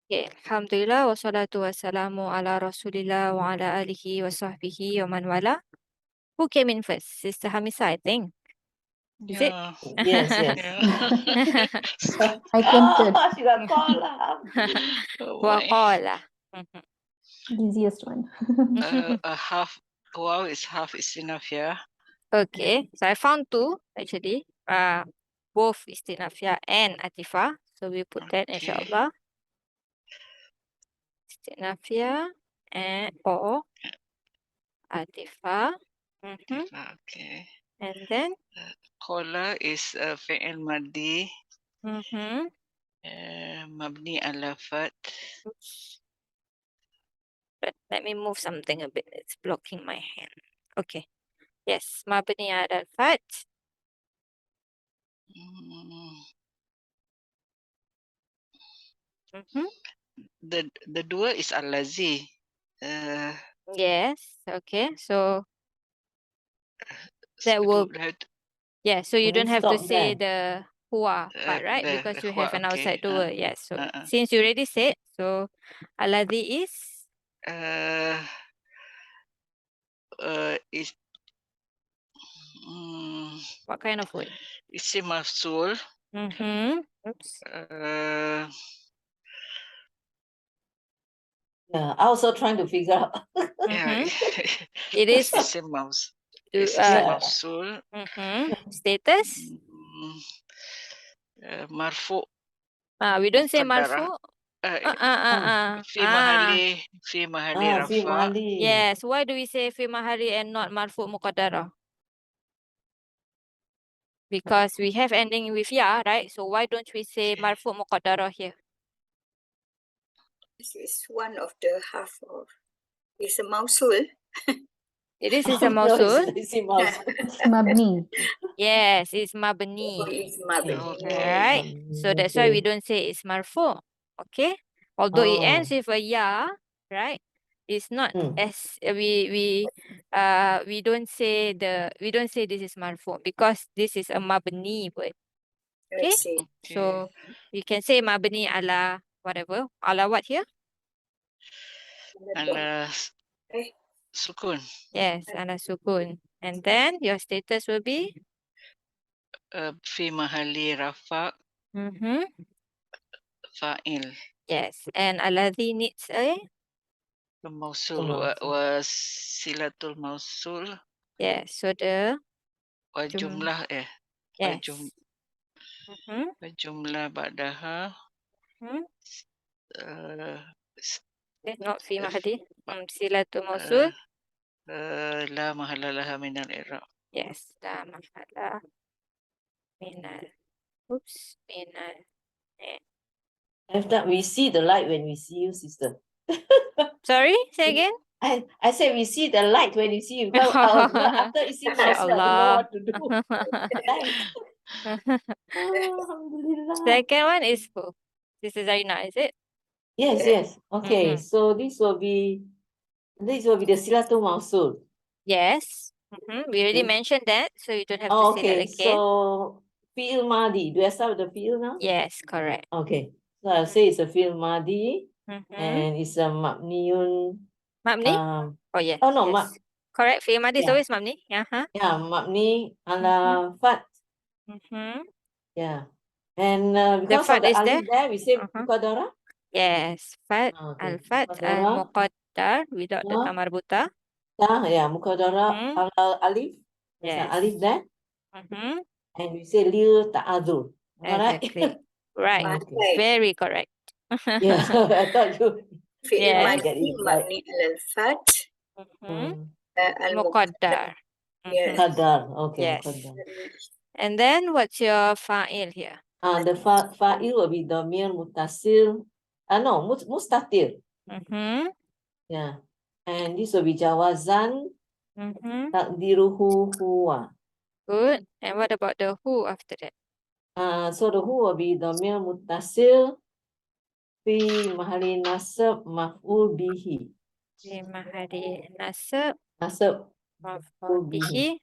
Okay, Alhamdulillah wassalatu wassalamu ala Rasulillah wa ala alihi wa sahbihi wa man wala. Who came in first? Sister Hamisa, I think. Is it? Yeah. Yes, yes. Yeah. I came third. She got called lah. Oh Wa my. qala. Easiest one. A half. Wow, half is enough. Yeah. Okay, so I found two actually. Both istinafia and atifa. So we put that Okay. inshallah. Istinafia and or atifa. Okay. And then Qala is fi'il madi mabni ala fath. oops. But let me move something a bit. It's blocking my hand. Okay. Yes, mabni ala al-fath. The dua is allazi. Yes. Okay. So that will yeah. So you don't have to Stop say there. the huwa part, right? the Because you huwa, have an okay. outside doer. Yes. So Uh-uh. since you already said, so alladhi is Is what kind of word? isim mafsul. Oops. Yeah, I also trying to figure out. Yeah. It is isim mafsul. It's yeah. isim mafsul. Status. Marfu. We don't say Muqaddara. marfu. Fi mahali Fi rafa. mahali. Yes. Why do we say fi mahali and not marfu muqaddara? Because we have ending with ya, right? So why don't we say marfu muqaddara here? This is one of the half of it's a mausul. It is a No, mausul. it's mausul. It's mabni. Yes, it's mabni. It's mabni. Right. So that's why we don't say it's marfu. Okay. Although it ends with a ya, right? It's not as we don't say this is marfu because this is a mabni word. Okay. Let's see. So we can say mabni ala whatever. Ala what here? Ala sukun. Yes, ala sukun. And then your status will be Fi mahali rafa fa'il. yes. And alladhi needs a The mausul was silatul mausul. yes. So the Wa jumlah yes. wa jumlah ba'daha Not fi mahali. Silatul mausul. la mahala laha min al-i'rab. Yes, la mahala minal. Oops, minal. After we see the light when we see you, sister. Sorry, say again. I said we see the light when we see you. Because after you see mausul, I don't know what to do. Thanks. Alhamdulillah. Second one is who? This is Aina, is it? Yes. Okay, so this will be the silatul mausul. Yes. We already mentioned that, so you don't have to say that Okay, again. so fi'il madi. Do I start with the fi'il now? Yes, correct. Okay, so I'll say it's a fi'il madi and it's a mabniun. Mabni? Oh, yes. Oh no, yes. Correct. Fi'il madi is always mabni. yeah, mabni ala fat. Yeah, and because fat of the is alif there, we say muqaddara. Yes, fat, Okay, al-fat, al-muqaddar without the tamarbuta. Yeah, muqaddara ala alif. There's an alif there. And we say lil ta'adzur. Exactly. Right. Okay. Very correct. Yeah, I thought you Fi'il Yes. madi mabni al fat Muqaddar. Yes. Muqaddar. Okay, Yes. muqaddar. And then what's your fa'il here? The fa'il will be damir muttasil. No, mustatir. Yeah. And this will be jawazan takdiruhu huwa. Good. And what about the who after that? So the who will be damir muttasil fi mahali nasab maf'ul bihi. Fi mahali nasab Nasab maf'ul bihi.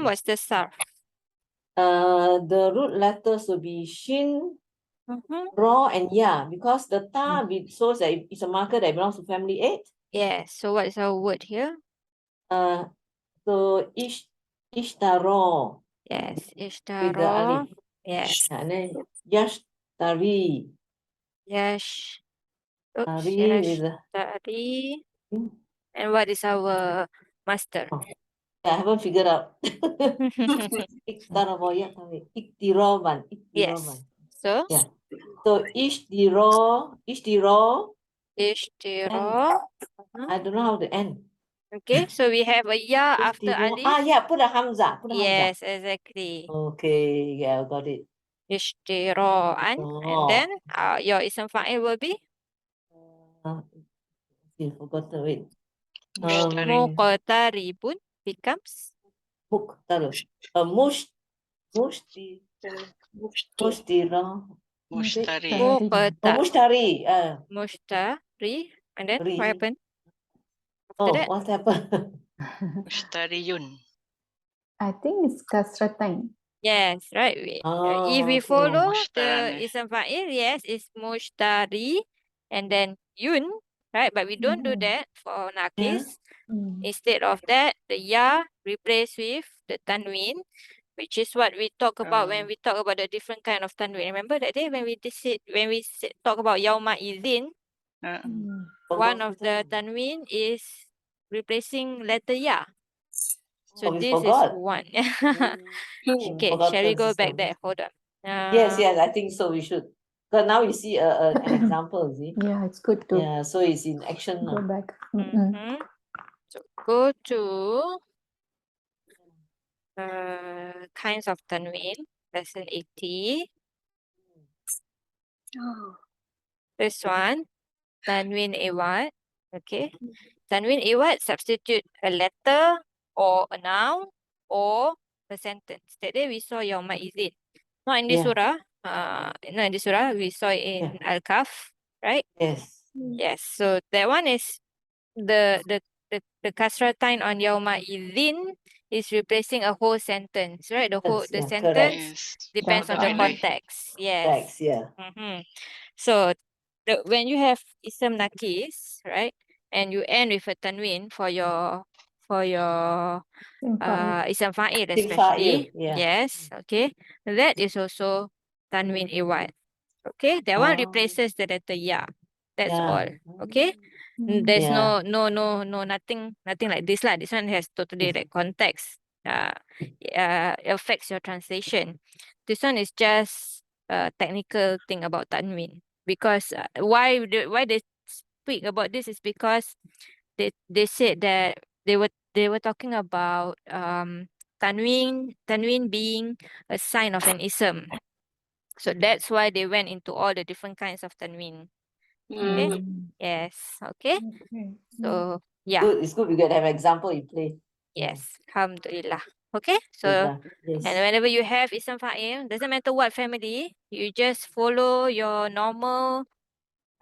What's the sarf? The root letters will be shin, Raw and ya, because the ta shows that it's a marker that belongs to family 8. Yes. So what is our word here? So ishtaro Yes. with the Ishtara. alif. Yes. And then yashtari. Yash. Oops. Tari with the Yashtari. And what is our master? I haven't figured out. Iktiraban. Yes. So Yeah. So ishtiro. Ishtira. I don't know how to end. Okay. So we have a ya after Ishtiro. alif. Yeah, put a hamza. Yes, exactly. Okay, yeah, got it. Ishtiraan. And then your ism fa'il will be I forgot to wait. Mushtari. muqtaribun becomes Mushti. Mushtiro. Mushtari. Mushtari. Mushtari. And then what Ri. happened after that? What happened? Mushtariyun. I think it's kasratain. Yes, right. If we Okay. follow Mushtaran, the ism fa'il, yes, it's mushtari and then yun, right? But we don't do that for Naqis. Instead of that, the ya replaced with the tanween, which is what we talk about when we talk about the different kind of tanween. Remember that day when we talk about yauma idin, one of the tanween is replacing letter ya. So we this is forgot. one. Okay, shall we go back there? Hold on. Yes, I think so. We should. Because now we see an example, see? Yeah, it's good to Yeah, so it's in action go now. back. So go to kinds of tanween, lesson 80. This one, tanween iwad. Okay. Tanween iwad substitute a letter or a noun or a sentence. That day we saw Yawma Izid. Not in this surah. Not in this surah. We saw it in Al-Kahf, right? Yes. Yes. So that one is the kasratain on Yawma Izin is replacing a whole sentence, right? The sentence Yes. depends on the Totally. context. Yes. Text, yeah. So when you have ism Naqis, right, and you end with a tanween for your ism fa'il especially, yes, okay, that is also tanween iwad. Okay, that one replaces the letter ya. That's all. Okay. There's no nothing like this lah. This one has totally like context. Affects your translation. This one is just a technical thing about tanween. Because why they speak about this is because they said that they were talking about tanween being a sign of an ism. So that's why they went into all the different kinds of tanween. Okay. Yes. Okay. So yeah. Good. It's good we get an example you play. Yes. Alhamdulillah. Okay. So and whenever you have ism fa'il, doesn't matter what family, you just follow your normal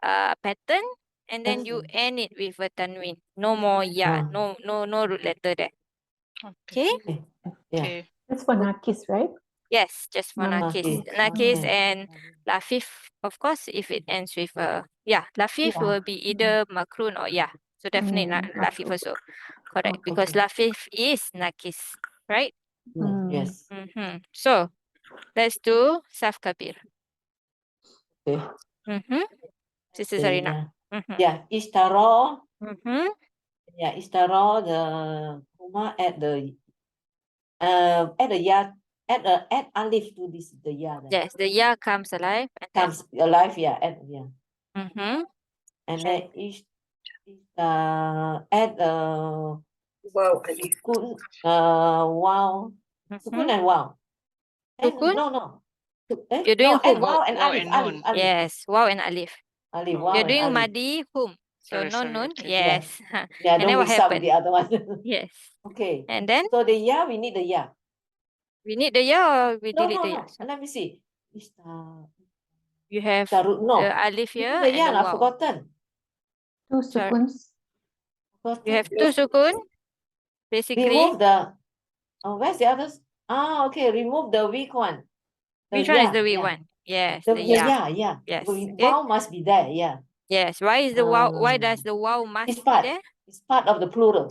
pattern and then you end it with a tanween. No more ya. No root letter there. Okay. Okay. That's for Naqis, right? Yes, just for Naqis. Naqis Okay. and Lafif, of course, if it ends with Lafif will be either Makrun or So definitely Lafif also. Correct. Because Lafif is Naqis, right? Yes. So let's do Sarf Kabeer. Okay. Sister Zarina. Yeah, Ishtaro. Mm-hmm. Yeah, Ishtaro, the Kuma at the ya, add alif to this the ya. Yes, the ya comes alive. And comes alive, add and then add Wow, alif. sukun, wow, sukun and wow. Sukun? No. You're doing add hum. wow and Wow alif, and nun. Yes, wow and alif. Alif, wow You're and doing alif. madi hum. So Sorry, nun. okay. Yes. Yeah, And don't then what mix up with happened? the other one. Yes. Okay. And then So the ya, we need the ya. we need the ya or we delete the ya? No. Let me see. You have No. the alif here The and ya, the I've wow. forgotten. Two sukuns. You have two sukun, basically. Remove the, where's the others? Okay, remove the weak one. Which one is the weak one? Yes, The, the yeah, ya. yeah. Yes, We- okay. Wow must be there, yeah. Yes. Why is the wow? Why does Ah. the wow must It's be part. there? It's part of the plural.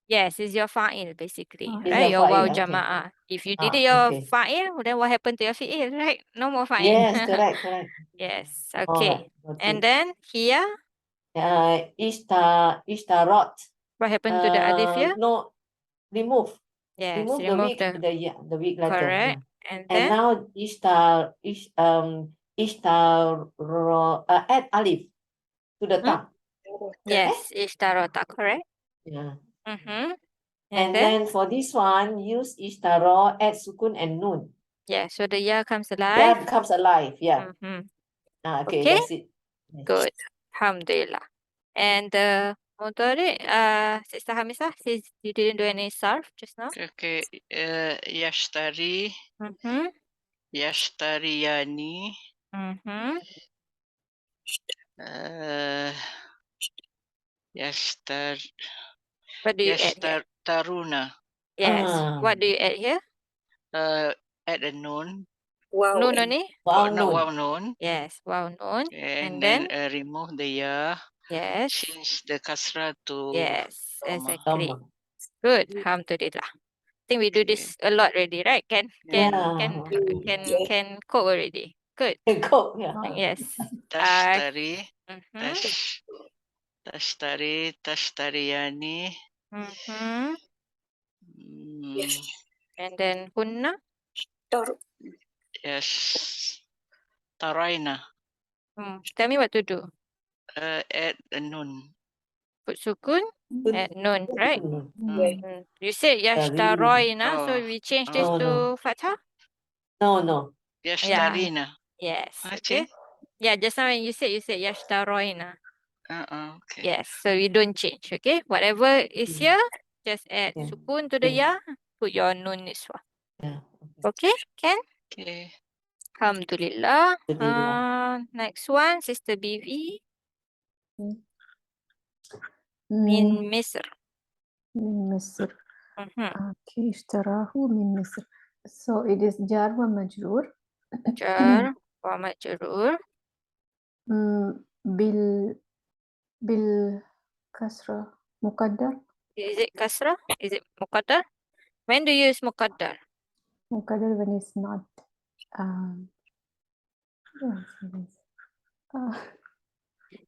Yes, it's your fa'il basically, Ah. It's right? your Your wow fa'il, okay. jama'ah. If you Ah, did your okay. fa'il, then what happened to your fi'il, right? No more fa'il. Yes, correct, correct. Yes, All okay. right, got And it. then here, Ishtarat. what happened to the alif here? No, remove. Yes, Remove the remove weak, the the weak letter. correct. Yeah. And And then now add alif to the top. yes, ishtarota, correct. Yeah. Mm-hmm. And then then for this one, use ishtaro, add sukun and nun. yeah, so the ya comes alive. That becomes alive. Yeah. Mm-hmm. Okay, Okay. that's it. Yes. Good. Alhamdulillah. And Mudhari, Sister Hamisah, since you didn't do any sarf just now. Okay. Yashtari, Mm-hmm. yashtariyani, Mm-hmm. yashtar, What do you add here? yashtaruna. Yes. What do you add here? Add a nun. Wow. Nun only? Wow, No, nun. wow, nun. Yes. Wow, nun. And And then then remove the ya. yes. Change the kasra to Yes, Dhamma. exactly. Dhamma. Good. Alhamdulillah. I think we do this a lot already, right? Can Yeah. can cope already. Good. Go. Yeah. Yes. Tashtari, Mm-hmm. tashtariani. Mm-hmm. Mm, And then hunna. Tor- yes. Taraina. Tell me what to do. Add a nun. Put sukun Put- at nun, right? nun. You said yashtaroina, so Oh, we change this oh, to no. fathah. No. Yashtarina. Yes. I Okay. think. Yeah, just now when you said yashtaroina. Okay. Yes. So we don't change. Okay. Whatever is here, just add Yeah. sukun to the ya. Put your nun niswa. Yeah. Okay. Can? Okay. Alhamdulillah. Alhamdulillah. Next one, Sister BV. من Min Misr. مصر. Mhm. Okay, اشتراه من مصر. So it is jar wa majroor. Jar wa majrur. بال بالكسرة مقدر. Is it kasrah? Is it muqaddar? When do you use muqaddar? مقدر when it's not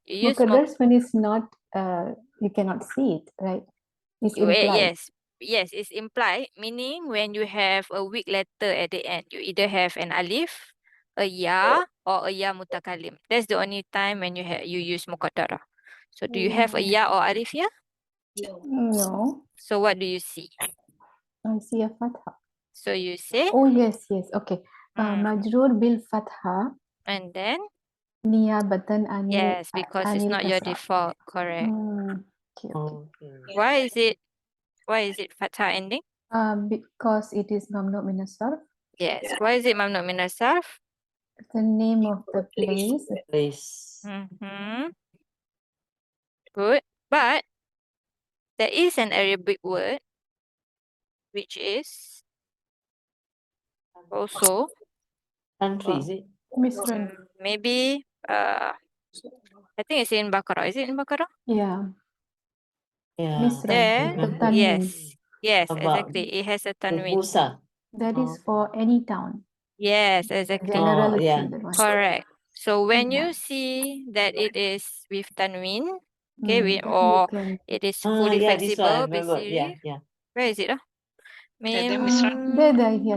You use مقدر when it's not you cannot see it, right? It's implied. Yes, it's implied, meaning when you have a weak letter at the end, you either have an alif, a ya, or a ya mutakalim. That's the only time when you use muqaddara. So do you have a ya or alif here? No, So what do you see? I see a fatha. So you say, Oh yes, okay. Majroor bil fatha and then niyabatan anil yes, because it's anil not your kasra. default, correct. Okay. Okay. Why is it fatha ending? Because it is mamnu min as-sarf. Yes. Why is it mamnu min as-sarf? The name of the place. Place. Mm-hmm. Good. But there is an Arabic word which is also Country, is it? Misran. maybe I think it's in Baqarah. Is it in Baqarah? Yeah. Yeah. Misran. There. The tanween. Yes, About exactly. It has a the tanween. Busa. That is for any town. Yes, exactly. Generality. yeah. That one. Correct. So when Yeah. you see that it is with tanween, Then or you can. it is fully Yeah, this one I flexible, remember. basically. Yeah. Where is it? There, Misran.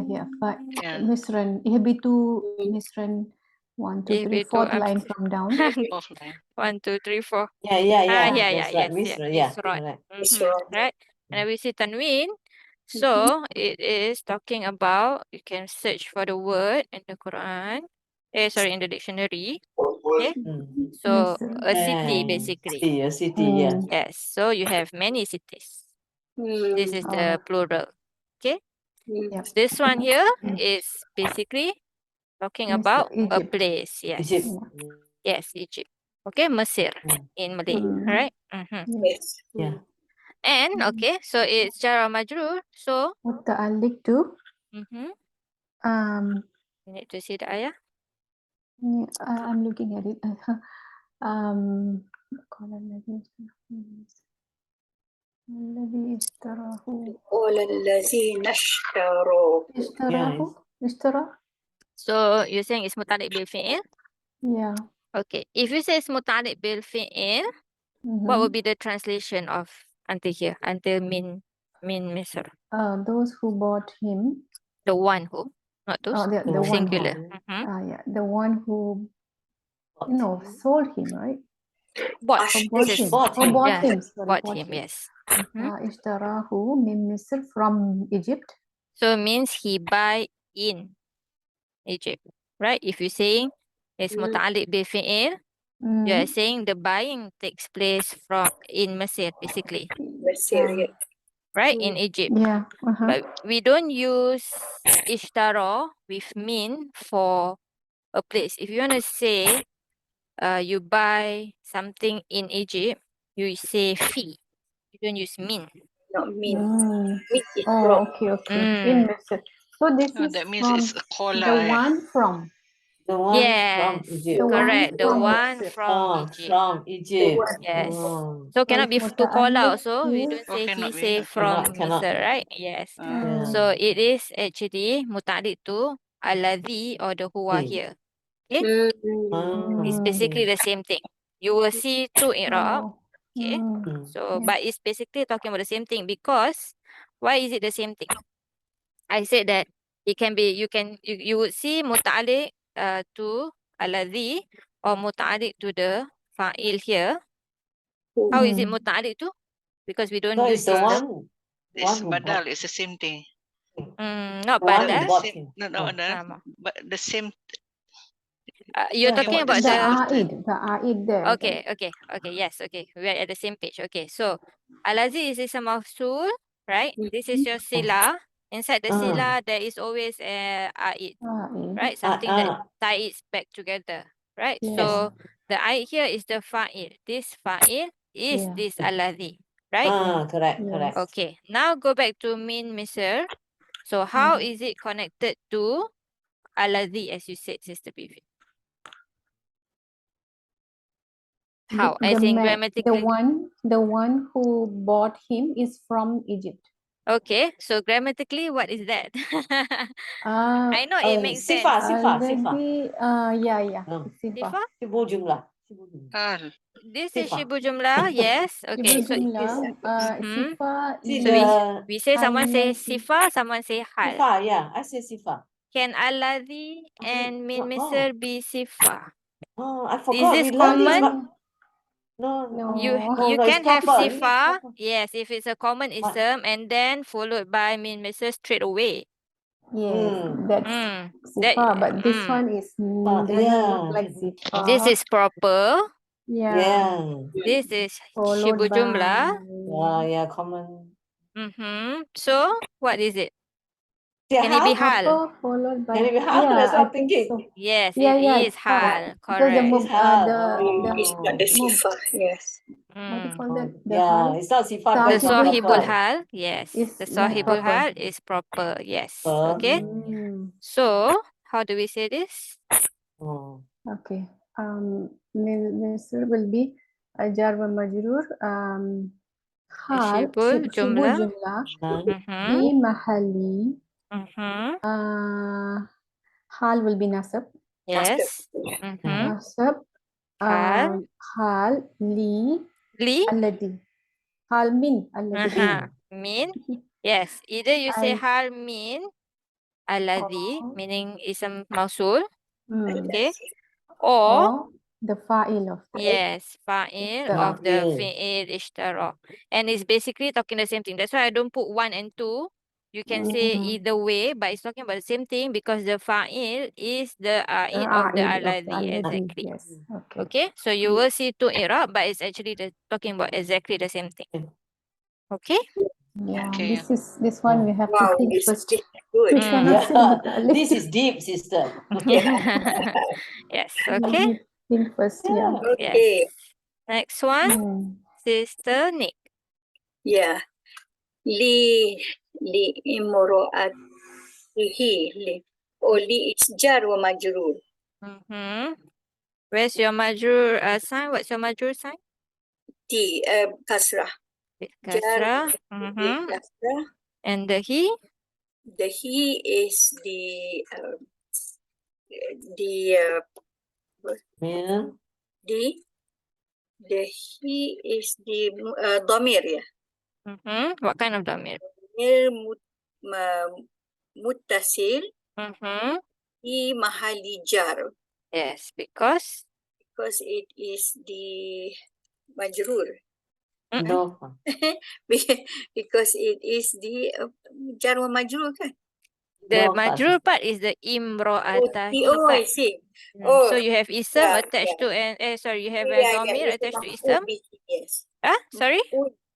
Here. But Yeah. Misran. Ihbitu Misran. 1, 2, 3, Ihbitu, fourth line from down. Offline. 1, 2, 3, 4. Yeah. Yeah, That's right. yes, Misra, it's yeah. right. Correct. Right. And then we see tanween. So it is talking about, you can search for the word in the Quran. In the dictionary. Okay. So Misr. a city basically. A city, yeah. Yes. So you have many cities. This is the plural. Okay. Yep. This one here is basically talking Misr, about a Egypt. place. Yes. Egypt. Yes, Egypt. Okay, Mesir in Malay. Right. Yes. Yeah. And okay, so it's jar or majrur. So Muta'alliq to you um need to see the ayah. Yeah, I'm looking at it. قال الذي اشتراه قال الذين اشتروا اشترى. So you're saying it's muta'alliq bil fi'il? Yeah. Okay. If you say it's muta'alliq bil fi'il, what would be the translation of until here? Until min misr. Those who bought him. The one who, not those. The one who. Singular. Yeah, the one who sold him, right? Bought. Bought This is him. Bought yeah, him. Sorry, bought him, yes. اشتراه من مصر from Egypt. So it means he buy in Egypt, right? If you're saying it's muta'alliq bil fi'il, you are saying the buying takes place in Mesir, basically, Mesir. right? In Egypt. Yeah. But we don't use ishtara with min for a place. If you want to say you buy something in Egypt, you say fi. You don't use min. Not mean. Mm. Mean is Oh, from. okay. In Mesir. So this is That means from it's a kola. the one from. The one from Yes, Egypt. The one correct. The from one Mesir. from Egypt. From Egypt. Yes. Oh. So cannot be to call out متعلق also. We to- don't say cannot he be, say okay. from Cannot. Misr, right? Yes. Yeah. So it is actually muta'alliq to alladhi or the huwa here. Okay? It's basically the same thing. You will see two i'rab. Oh. Okay. So Yeah. but it's basically talking about the same thing because why is it the same thing? I said that it can be you would see muta'alliq to alladhi or muta'alliq to the fa'il here. How is it muta'alliq to? Because we don't So use it's the this one. It's One who badal, bought. it's the same thing. Not The one who badal. bought Same, him. no, No. but the same. You're talking about The the Aid there. okay. Yes, okay. We're at the same page. Okay, so Al-Aziz is a mafsul, right? This is your sila. Inside the sila, there is always a aid, right? Something that ties back together, right? Yes. So the aid here is the fa'il. This fa'il is Yeah. this Al-Aziz, right? Correct. Yes. Okay, now go back to min misr. So how is it connected to Al-Aziz as you said, Sister Bibi? How? As in grammatically. The one who bought him is from Egypt. Okay, so grammatically, what is that? I know it makes sense. Sifa. Yeah. Sifa? Sibu jumlah. Hal. This is Sifa. shibu jumlah, yes. Okay, so Sifa is so we say someone say sifa, someone say hal. Sifa, yeah. I say sifa. Can alladhi and min misr be sifa? Oh, I Is forgot. this We learned this, common? but no. You it's can have proper. sifa, Proper. yes, if it's a common ism and then followed by min misr straight away. Yes, that's sifa, but this one is doesn't look like sifa. This is proper. Yeah. This is Followed shibu jumlah. Yeah, common. So what is it? Yeah, Can it be hal? Proper followed by Can it be hal? That's what I'm think thinking. so. Yes, Yeah, it is it's hal. because the Correct. It's hal. It's not the sifa. Yes. what do you call that? The Yeah, hal? it's not sifa. The It's not sahibul proper. hal, yes. Is The sahibul proper. hal is proper, yes. Okay. So how do we say this? Okay. Misr will be jar wa majrur. Hal Shibul shibul jumlah. jumlah fi mahali. Hal will be nasab. Yes. Nasab. Hal. Hal li alladhi. Hal min alladhi. Min. Yes. Either you say hal min alladhi, meaning ism mausul. Okay. Or the fa'il of the yes, fa'il of the fi'il ishtara. And it's basically talking the same thing. That's why I don't put 1 and 2. You can say either way, but it's talking about the same thing because the fa'il is the a'id of the alladhi. Exactly. Yes. Okay. So you will see two i'rab, but it's actually talking about exactly the same thing. Okay. Yeah. Okay. This one we have to think It's first. good. We cannot say This is deep, sister. Yes. Okay. Think first. Yeah. Okay. Yes. Next one, Sister Nick. Yeah. Li imro'atihi li. Oh, li is jar wa majrur. Where's your majrur sign? What's your majrur sign? T, kasrah. With Jar kasrah. with kasrah. And the he? The he is the Yeah. the he is the dhamir, yeah. What kind of damir? Dhamir muttasil fi mahali jar, Yes, because because it is the majrur. Dofa. Because it is the jar wa majrur kan? the Dofa. majrur part is the imro'atahi I part. see. So you have ism yeah, attached to an you have a yeah, damir it's attached to maf'ul ism. bihi, yes. Sorry?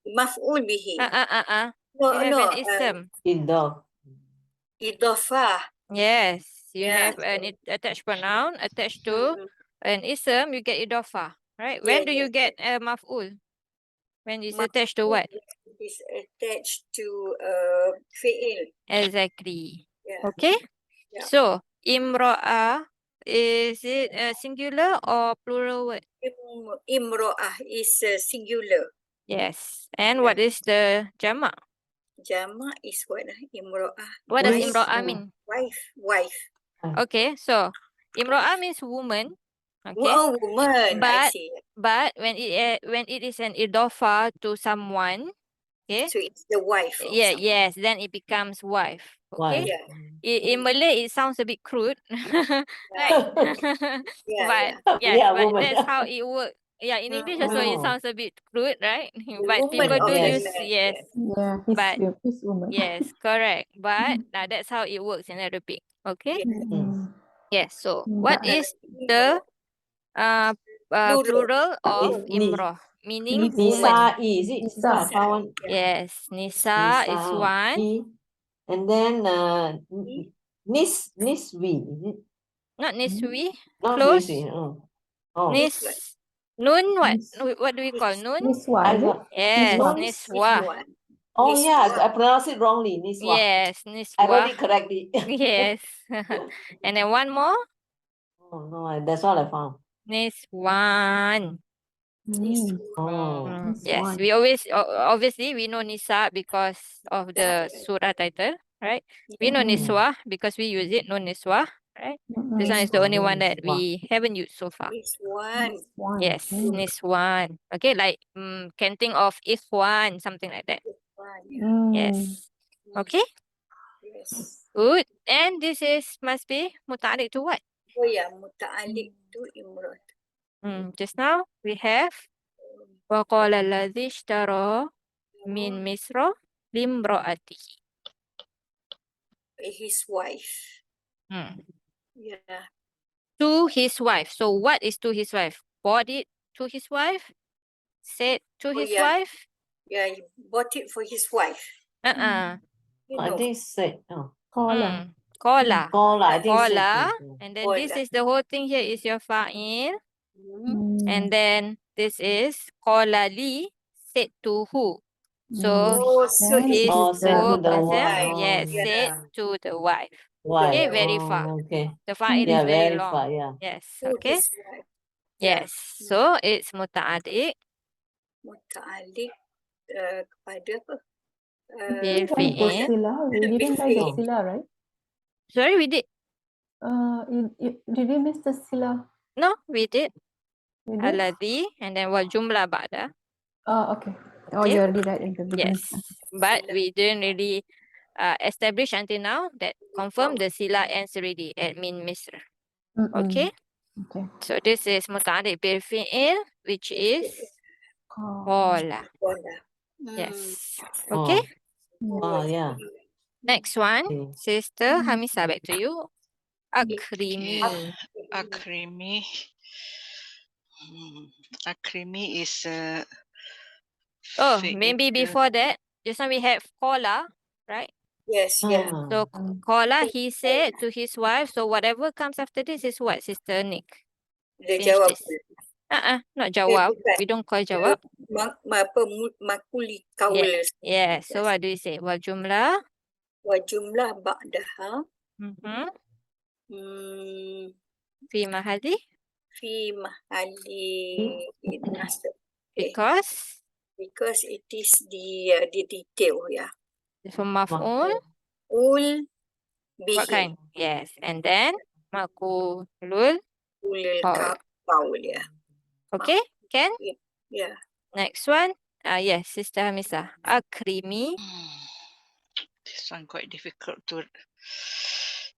Maf'ul bihi. You have an ism. Idof. Idafah. Yes, you Yeah, have an attached pronoun attached to an ism, you get idofa, right? When do you get a maf'ul? When it's attached to what? It's attached to fi'il. Exactly. Yeah. Okay? Yeah. So, imro'ah, is it a singular or plural word? Imro'ah is singular. Yes. And what is the jama'? Jama is what? Imro'ah. What does Wife. imro'ah mean? Wife. Okay, so imro'ah means woman. Okay. Oh, woman. I see. But when it is an idofa to someone, okay. So it's the wife of Yeah, someone. yes, then it becomes wife. Okay. Wife. Yeah. In Malay, it sounds a bit crude, right? Yeah, But yes, Yeah, but woman. that's how it works. Yeah, in English also it Oh. sounds a bit crude, right? The But woman people of do the Yes. use man. yes. Yeah, But his woman. yes, correct. But that's how it works in Arabic. Okay. Yes. So what is the plural of imroh? Meaning woman. Nisa is it? Nisa. Kawan. Yes, Nisa is one. And then Niswi, is it? Not Niswi. Not Close. Niswi. Oh. Nis. Nun what? Nis- What do we call nun? Niswa, I is it? got Yes, Nun. Niswa. Oh yeah, Niswa. I pronounced it wrongly. Niswa. Yes, I wrote Niswa. it correctly. Yes. And then one more. Oh no, that's all I found. Niswan. Oh. Yes, we always obviously we know Nisa because of the surah title, right? We know Niswa because we use it. No Niswa, right? This one is the only one that we haven't used so far. Niswan. Yes, Niswan. Okay, like can think of Ikhwan, something like that. Yes. Okay, Yes. good. And this is must be muta'alliq to what? Oh yeah, muta'alliq to imrah. Just now we have وقال الذي اشترى من مصر لامرأته. His wife. Yeah. To his wife. So what is to his wife? Bought it to his wife? Said to his wife? Yeah, he bought it for his wife. I think said. Kola. Kola. I think said. Kola. And then this is the whole thing here is your fa'il. And then this is kola li, said to who? So is said to the present. wife. Yes, Yeah. said to the wife. Wife. Okay, very far. Okay. The fa'il is very long. Far, yeah. Yes, To okay. his wife. Yes, so it's muta'addiq. Muta'alliq kepada apa? Bil fi'il. We didn't write the sila, right? Sorry, we did. Did we miss the sila? No, we did. We did? Alladhi and then wal jumlah ba'da. Oh, okay. Oh, Okay. you already right in the beginning. Yes, but we didn't really establish until now that confirm the sila ends already at min misr. Okay. Okay. So this is muta'addiq bil fi'il, which is kola. Yes. Okay. Oh yeah. Next one, Sister Hamisa, back to you. Akrimi. Akrimi. Akrimi is Maybe before that, just now we have kola, right? Yes, yeah. So kola, he said to his wife. So whatever comes after this is what, Sister Nick? Dia Finish jawab. this. Not jawab. bukan. We don't call jawab. Makuli kaul. Yeah. So what do you say? Wal jumlah. Wa jumlah ba'daha. Fi mahali. في محل نصب. Because Because it is the detail, yeah. for maf'ul. Ul bihi. What kind? Yes. And then makulul. Ulil Qaul. qaul, yeah. Okay, can? Yeah. Next one. Yes, Sister Hamisa. Akrimi. This one quite difficult to.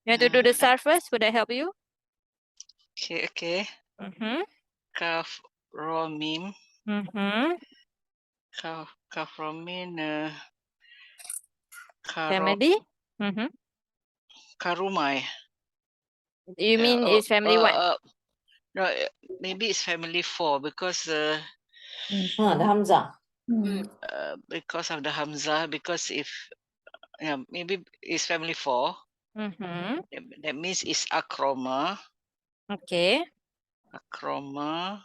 You want to do the Sarf first? Would that help you? Okay. Mm-hmm. Kaf romim. Mm-hmm. Kaf romin. Family. Mm-hmm. Karumai. You mean it's family what? No, maybe it's family 4 because the Hamza. because of the Hamzah. Because if maybe it's family 4. Mm-hmm. That means it's akroma. Okay. Akroma.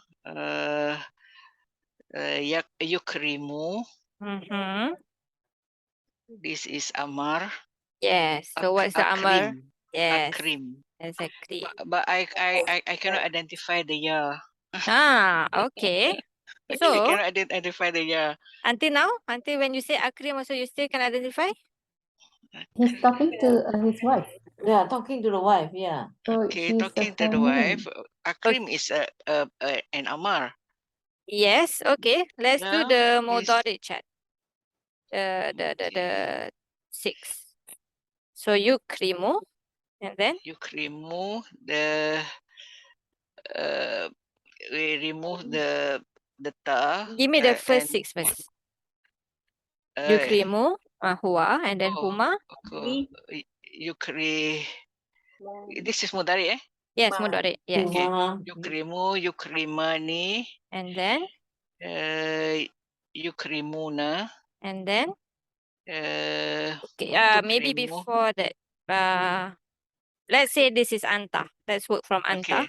Yukrimu. Mm-hmm. This is Amar. Yes. So what's the Amar? Akrim. Yes. Akrim. Exactly. But I cannot identify the ya. Okay. I So cannot identify the ya. until now, until when you say Akrim also you still can identify? He's talking to his wife. Yeah, talking to the wife. Yeah. So Okay, she's talking a to the wife. feminine. Akrim is an Amar. Yes, okay. Let's do Yeah, the is Modari chat. The 6. So Yukrimu and then Yukrimu. We remove the ta. give me the first And 6 first. Yukrimu, huwa, and then huma. okay. Yukri. This is Mudari, eh? Yes, Modari. Yes. Okay. Huma. Yukrimu, Yukrimani, And then Yukrimuna, and then okay. Maybe Tukrimu. before that. Let's say this is anta. Let's work from anta. Okay.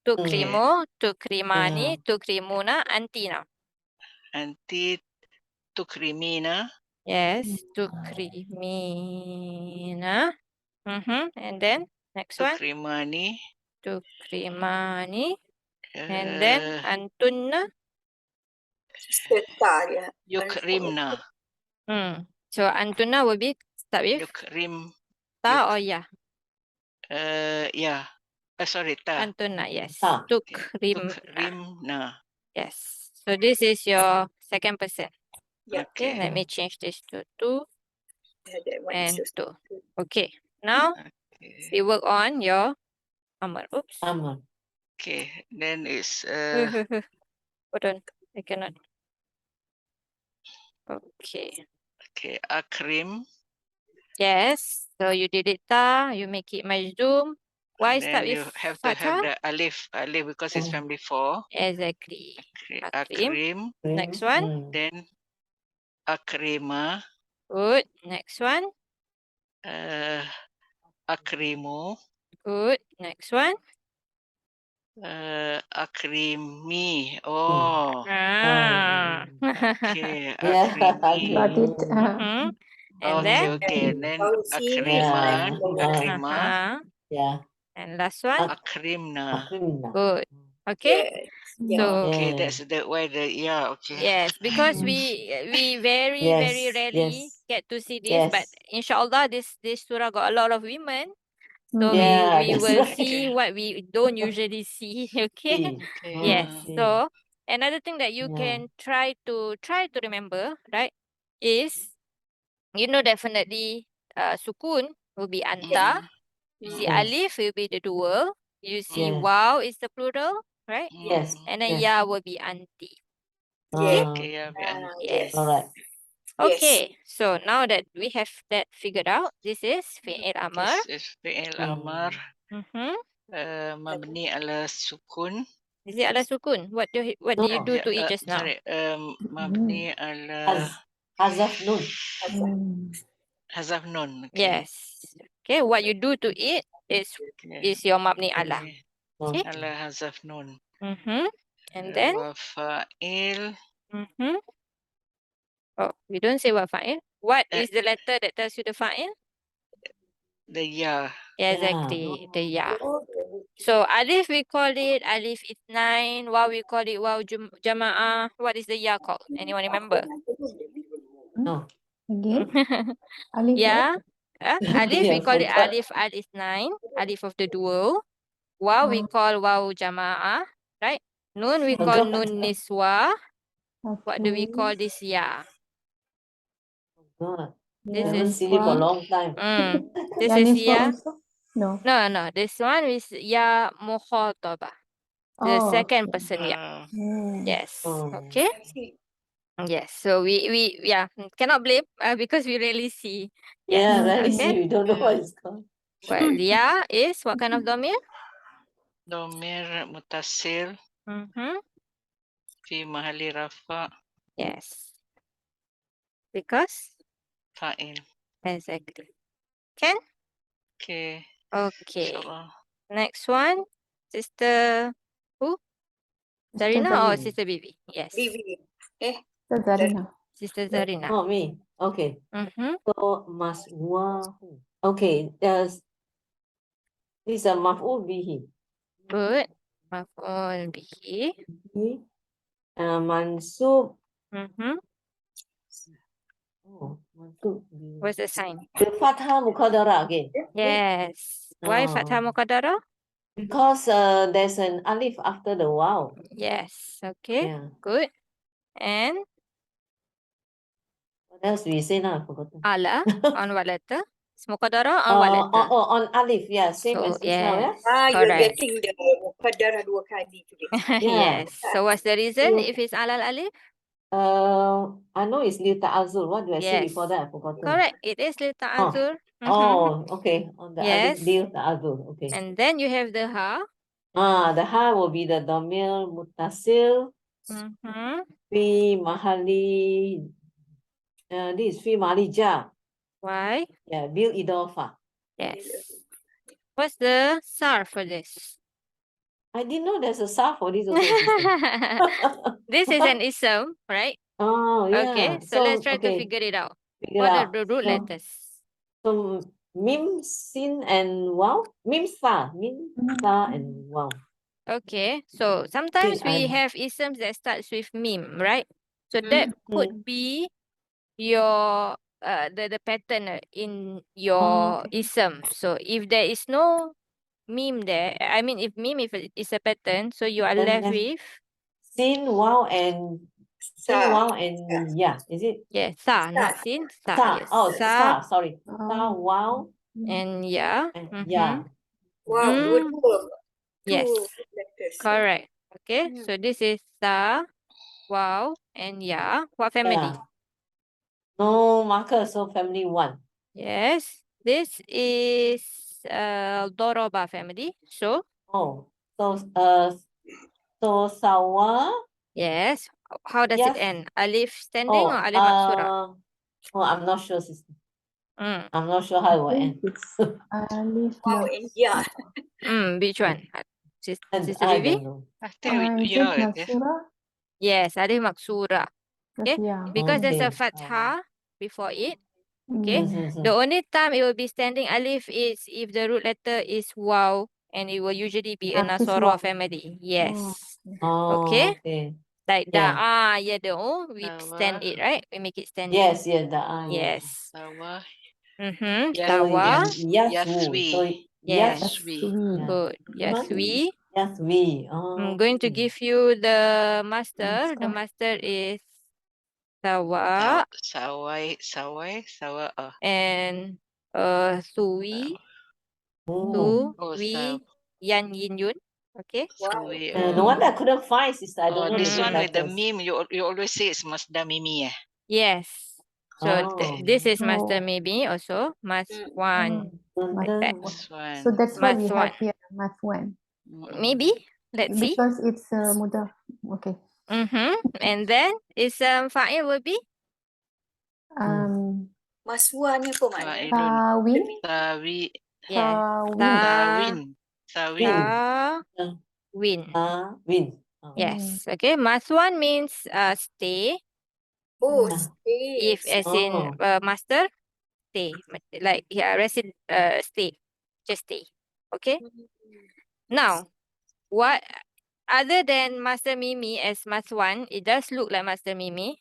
Tukrimu, tukrimani, Yeah. tukrimuna, antina. Anti Tukrimina, Yes, tukrimina. And then next one, Tukrimani, tukrimani. And then antunna. Serta, yeah. Yukrimna, So antunna will be start with Yukrim, ta or ya. yeah. Sorry, ta. Antunna, yes. Ta. Tukrimna. Tukrimna. Yes. So this is your second person. Yeah. Okay, Okay. let me change this to 2 That one is and so 2. Okay, now Okay. we work on your Amar. Oops. Amar. Okay. Then it's Hold on, I cannot. Okay. okay. Akrim. Yes. So you did it ta, you make it majzoom. Why And start then you with have to have fathah? the alif because it's family 4. Exactly. Akrim. Akrim. Next one. Then Akrima. Good. Next one. Akrimu. Good. Next one. Akrimi. Oh. Okay. Yeah. Akrimi. Got it. And Okay, then okay. And then Fauzi, Akriman. Yeah. Akrima. Yeah. And last one. Akrimna. Akrimna. Good. Okay. yeah. So Okay, Yeah. that's the why the okay. yes, because we very Yes. rarely Yes. get to see this, but Yes. inshallah this surah got a lot of women. So Yeah, we that's will right. see what we don't usually see. Okay. Okay. Yes. Okay. So another thing that you Yeah. can try to remember, right, is definitely sukun will be anta. You see Yes. alif will be the dual. You see Yes. waw is the plural, right? Yes. And then Yes. ya will be anti. Yeah. Okay, yeah, Yes. All right. Okay. So now that we have that figured out, this is fi'il amar. This is fi'il amar. Mabni ala sukun. Is it ala sukun? What do you do to it just now? Sorry, mabni ala Hazaf nun. hazaf nun. Okay. Yes. Okay. What you do to it is your mabni ala. Okay. Ala hazaf nun. And then. Wa fa'il. Oh, we don't say what fa'il. What is the letter that tells you the fa'il? The ya. Exactly, the ya. So alif we call it alif ithnain, waw we call it waw jama'ah. What is the ya called? Anyone remember? No. Again, alif Yeah. Alif we Yeah, call it forgot. alif al ithnain, alif of the duo. Waw we call waw jama'ah, right? Nun we call Forgot. nun niswa. What do we Okay. call this ya? God. This Haven't is seen it for a long time. this is Yaniswa ya. also? No. No. This one is ya mukhatabah. The Oh, second okay. person ya. Hmm. Yes. Oh. Okay. Yes. So we cannot blame because we rarely see. Yes. Yeah, rarely Okay. see. We don't know what it's called. Well, ya is what kind of domir? Domir mutasil fi mahali rafa Yes. Because fa'il. exactly. Can? Okay. Okay. InsyaAllah. Next one, sister who? Zarina or Zarina. sister Bibi? Yes. Bibi. Zarina. Sister Zarina. Oh, me. Okay. So maswahu. Okay. This is a maf'ul bihi. Good. Maf'ul bihi. Mansub. Oh, mansub bihi. What's the sign? The fathah muqaddara again. Yes. Why fathah muqaddara? Because there's an alif after the waw. Yes. Okay. Yeah. Good. And What else we say now? I forgotten. ala on what letter? It's muqaddara on what letter? On alif, yeah, same So as just now, yeah? You're correct. getting the muqaddarah dua kali today. Yeah. Yes. So what's the reason if it's alal alif? I know it's li ta'azur. What do I say Yes. before that? I forgotten. Correct. It is li ta'azur. Oh, okay. On the alif, Yes. li ta'azur. Okay. And then you have the ha. The ha will be the damir muttasil fi mahali. This is fi mahali ja. Why? Yeah, bil idafa. Yes. What's the sarf for this? I didn't know there's a sarf for this also, sister. This is an ism, right? Oh, yeah. Okay, so let's try to okay, figure it out. figure What are out. the root letters? So mim, sin, and wow. Mim, sa, and wow. Okay, so sometimes we have isms that starts with mim, right? So that could be your the pattern in your ism. So if there is no meme there, I mean if meme if it is a pattern, so you are left with sin, wow, and yeah, is it? sa, not sin, sa. Sa. Yes. Oh, Sa sa, sorry. Sa, wow, and ya. and yeah. Wow, dua Yes. letters. Correct. Okay, so this is sa, wow, and ya. What family? Yeah. No marker, so family 1. Yes. This is Doroba family. So Oh, so sawa. yes. How does it Yes. end? Alif standing or alif maksura? I'm not sure, sister. Mm. I'm not sure how it will end. It's alif. Wow, and yeah. Which one? Sister I Vivi? don't know. I think Is yeah, it Nasura? Yes, alif maksura. Okay. Yeah. Because there's a Okay. fathah before it. Okay. The only time it will be standing alif is if the root letter is waw, and it will usually be a Naqis Nasara waw. family. Yes. Okay. Like Yeah. da'a, yad'u, we stand Sawa. it, right? We make it standing. Yes, the Yes. Sawa. Tawa. Yaswu. So Yes. Yaswi. Good. Yaswi. Yaswi. I'm going to give you the master. The master is Tawa Sawai. Sawa. and Suwi. Oh. Suwi. Yan Yin Yun. Okay. Suwi. No wonder I couldn't find, sister. I don't know This the one with the letters. meme, you always say it's Masda Mimi. Yes. So this is master Oh. maybe also. Mas one. Like that. This one. So that's why we Math have one. here math 1. Maybe. Let's see. Because it's mudah. Okay. And then fa'il will be? Maswa ni apa maknanya? Tawin. Tawi. Yes. Tawin. Win. Win. Yes. Okay. Maswan means stay. Oh, stay. If as in master, stay. Like stay. Just stay. Okay. Now, what other than Master Mimi as Mas 1, it does look like Master Mimi.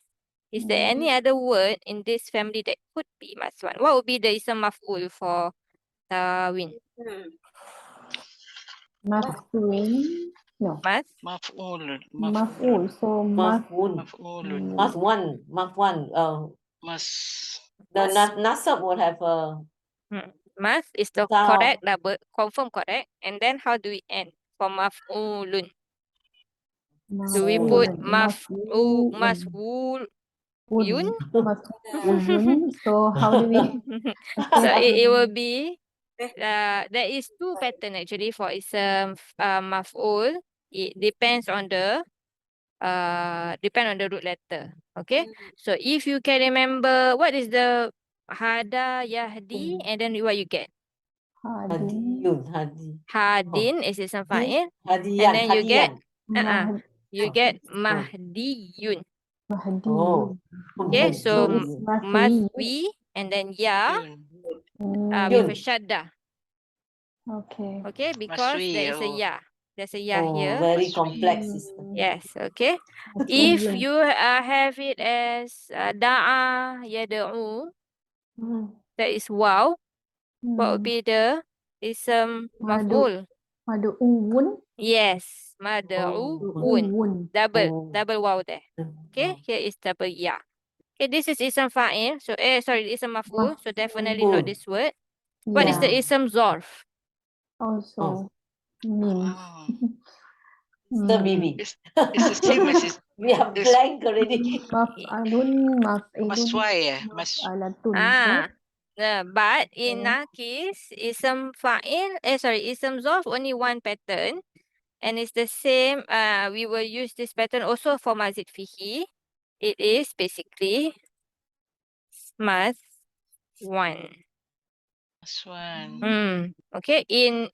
Is there any other word in this family that could be Mas 1? What would be the ism maf'ul for Tawin? Maf'ul. No. Mas? Maf'ul. Maf'ul. So Maf'ul. Maf'ul. Maf'wan. Mas. The nasab would have a Mas is the sound. correct double, confirm correct. And then how do we end for maf'ulun? Do we put mas'ul yun? Maf'ulun. So how do we? So it will be there is two pattern actually for ism maf'ul. It depends on the root letter. Okay. So if you can remember what is the hada yahdi and then what you get? Hadiyun. Hadin is ism fa'il. Hadiyan. And then you get Hadiyan. you get mahdiyun. Oh. Okay, so it's maswi and then ya with a shadda. Okay. Okay, because Maswi, there is a oh. ya. There's a ya here. Very Maswi. complex. Yes, okay. If you have it as da'a yad'u, that is wow. What would be the ism maf'ul? Madu'un. Yes, mad'uun. Double wow there. Okay, here is double ya. Okay, this is ism fa'il. So sorry, ism maf'ul. So definitely not this word. What is the ism zorf? Also mim. Oh. The baby. It's the same as it. We are It's blank already. Maf'alun, maf'ilun, maswai, maf'alatun. But in Naqis, ism fa'il, ism zorf only one pattern. And it's the same, we will use this pattern also for mazid fihi. It is basically mas 1. Maswan. Okay, in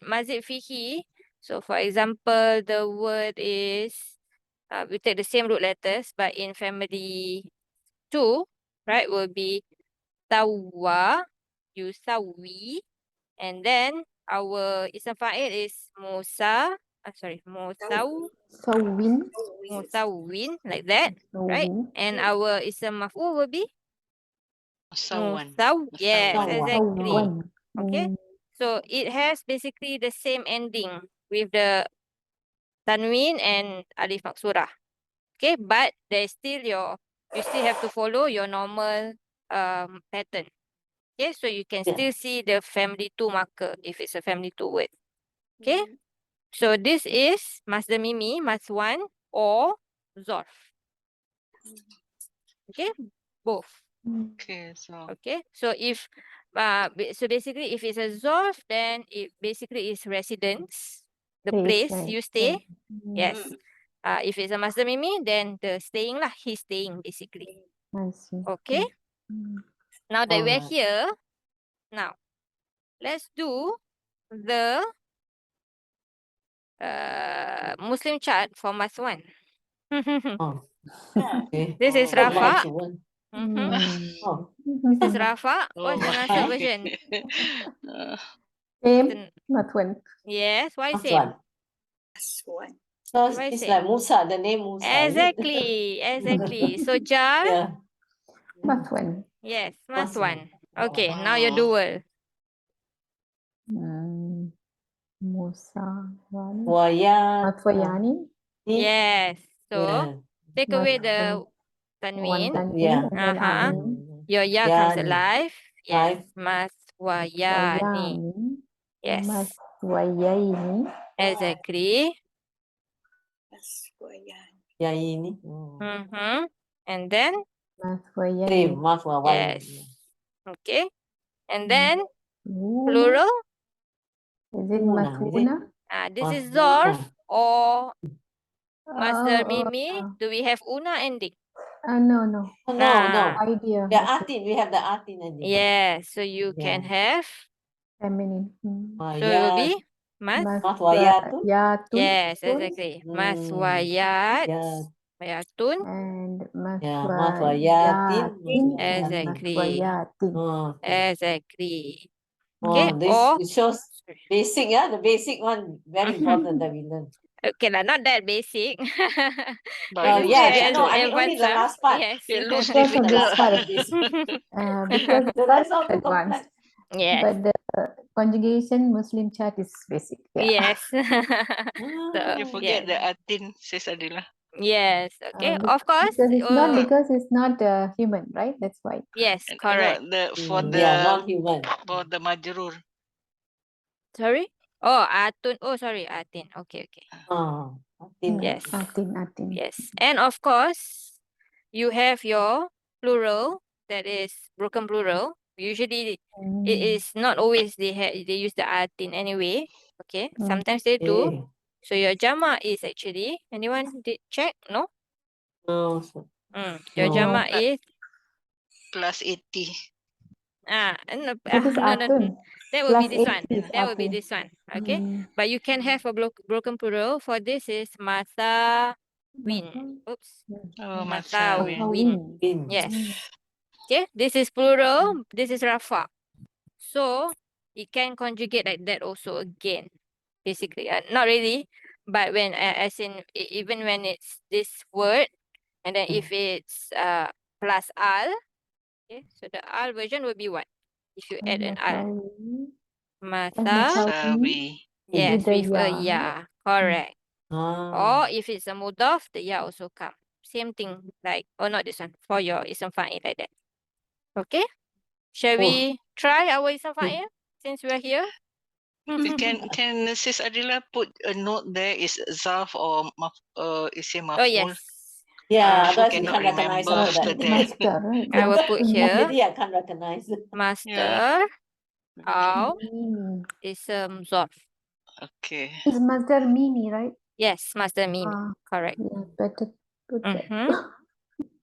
mazid fihi, so for example, the word is, we take the same root letters, but in family 2, right, will be tawwa, yusawi, and then our ism fa'il is musawin, like that, right? And our ism maf'ul will be Masawan. yes, Masawan. exactly. Okay, so it has basically the same ending with the tanwin and alif maksurah. Okay, but there's still you still have to follow your normal pattern. Okay, so you can still see the family 2 marker if it's a family 2 word. Okay, so this is Masdar Mimi, Mas 1 or Zorf. Okay, both. Okay, so. Okay, so if so basically if it's a Zorf, then it basically is residence, the place you stay. Yes. If it's a Masdar Mimi, then the staying lah, he's staying basically. I see. Okay. Now that we're here, now let's do the Muslim chart for Mas 1. Okay. This is Oh, Rafa. Oh. This is Rafa. What's the Nasab version? Same, Matwan. Yes, why Last same? one. So Why it's same? like Musa, the name Musa. is it? Exactly. So Jar, Yeah. Matwan. yes, Mas Mas 1. 1. Okay, now your dual. Musa. Wayat. Matwayani. Yes. So Yeah. take away the tanwin. One Yeah. tanwin and then adding Your ya comes Yani. alive. Yes. Live. Mas wayani. wayani. Yes. Maswayaini. Exactly. Ya ini. And then Maswayaini. yes. Okay. And then Una. plural. Is it Una, Matuna? This is Masuna. Zorf or Masdar Oh, Mimi. Do we have una ending? no, no. No. Idea. The atin. We have the atin ending. Yes. So you can have. Feminine. So it will be mas. Maswayatun. Yes, exactly. Maswayat. Wayatun. And Maswayatin. Exactly. Maswayatin. Oh, Exactly. oh, Okay. this Or it shows Basic, yeah, the basic one, very important that we learn. Okay lah, not that basic. But Oh, it looks yeah, Still no, difficult. I mean only advanced, the huh? last part. Yes. It looks Because of The this last difficult. part part, is basic. because The rest all too advanced. complex. Yes. But the conjugation Muslim chart is basic. Yeah. Yes. So, You forget yes. the atin, Sis Adila. Yes. Okay. Be- Of course. because it's not human, right? That's why. Yes, No, correct. for Yeah, the non-human. majrur. Sorry? Oh, atun. Oh, sorry, atin. Okay. Oh, atin. Yes. Atin. Yes. And of course, you have your plural, that is broken plural. Usually it is not always they use the atin anyway. Okay. Sometimes they do. Okay. So your jama is actually, anyone did check? No? No, Your No. jama is Plus 80. no, That is no. atun. That will be Plus this one. 80 is That will be atun. this one. Okay. But you can have a broken plural. For this is masa win. Oops. Oh, Masa Masawin. win. Bin. Yes. Okay. This is plural. This is rafa. So it can conjugate like that also again. Basically, not really, but when as in even when it's this word, and then if it's plus al, okay. So the al version will be what? If you add an al. Masa. Masawi. Yes, With the with a ya. ya. Correct. Ah. Or if it's a mudaf, the ya also come. Same thing, like, not this one. For your ism fa'il like that. Okay? Shall we try our ism fa'il since we're here? Can Sis Adila put a note there, is zarf or isim Oh, maf'ul? yes. Yeah, So otherwise we cannot can't recognize remember all after that. that. Master, right? I will put here. Already I can't recognize. Master, how Mimi. ism zarf. Okay. It's master Mimi, right? Yes, master mimi. Correct. Yeah, better put that.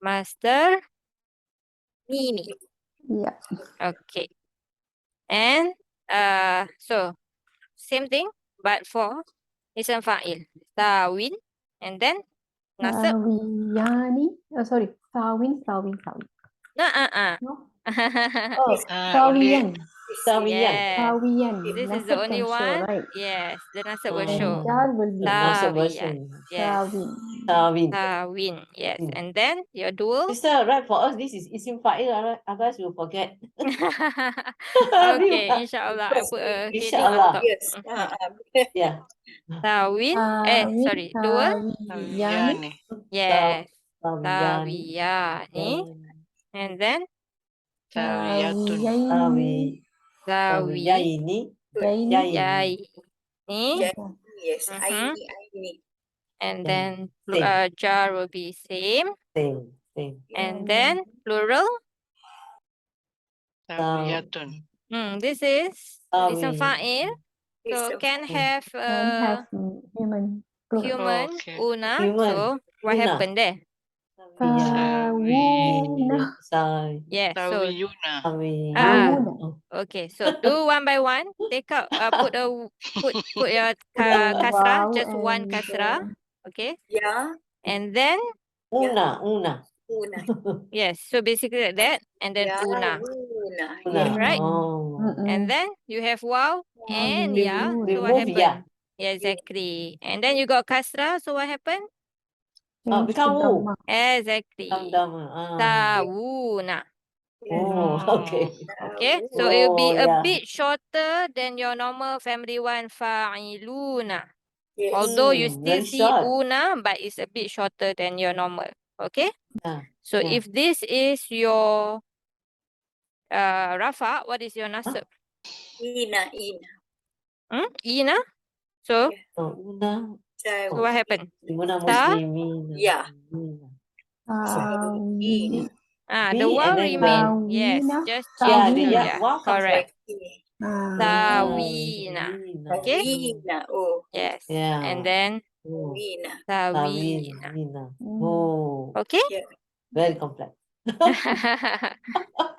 Master mimi. Yeah. Okay. And so same thing, but for ism fa'il. Tawin, and then nasab. Sawiyani. Oh, sorry. Sawin. No? Oh, Sawiyan. Yes. Sawiyan. This is the Nasab only can show, one. right? Yes, the nasab will And show. jar will be Nasab Tawiyan. version. Yes. Sawin. Tawin. Yes. And then your dual. Sister, right, for us, this is isim fa'il, otherwise we'll forget. Okay, inshallah. I put a heading on Inshallah. top. Yes. Yeah. Tawin. Sorry. Dual. Sawiyani. Yes. Tawiyani. Tawiyani. And then Tawiyatun. Tawiyaini. Yaini. Yes. Aini. And then Same. jar will be same. Same. And then plural. Tawiyatun. This is ism fa'il. So can have And have human. Plural. human, Okay. una. Human, So what una. happened there? Sawuna. Yes. So Tawiyuna. okay. So do one by one. Take out. Put your The kasra. wow Just one and kasra. Okay. Yeah. And then Una. yes. So basically like that. And then Yeah. una. Una. Right? Oh. And then you have wow and ya. So what Remove ya. happened? Yeah, exactly. And then you got kasra. So what happened? Become wu. Exactly. Tawuna. Oh, okay. Okay, so it will be a yeah. bit shorter than your normal family one, fa'iluna. Yes. Although you still Very see short. una, but it's a bit shorter than your normal. Okay? Yeah. So if this is your rafa, what is your nasab? Ina. Ina. So, Una. so what happened? Una Ta? muslimin. Yeah. The wow and then remain. when. Yes, just Yeah, change the the ya. Wow comes Correct. back. Tawina. Okay? Tawina. Oh. Yes. Yeah. And then Tawina. tawina. Oh. Okay? Yeah. Very complex.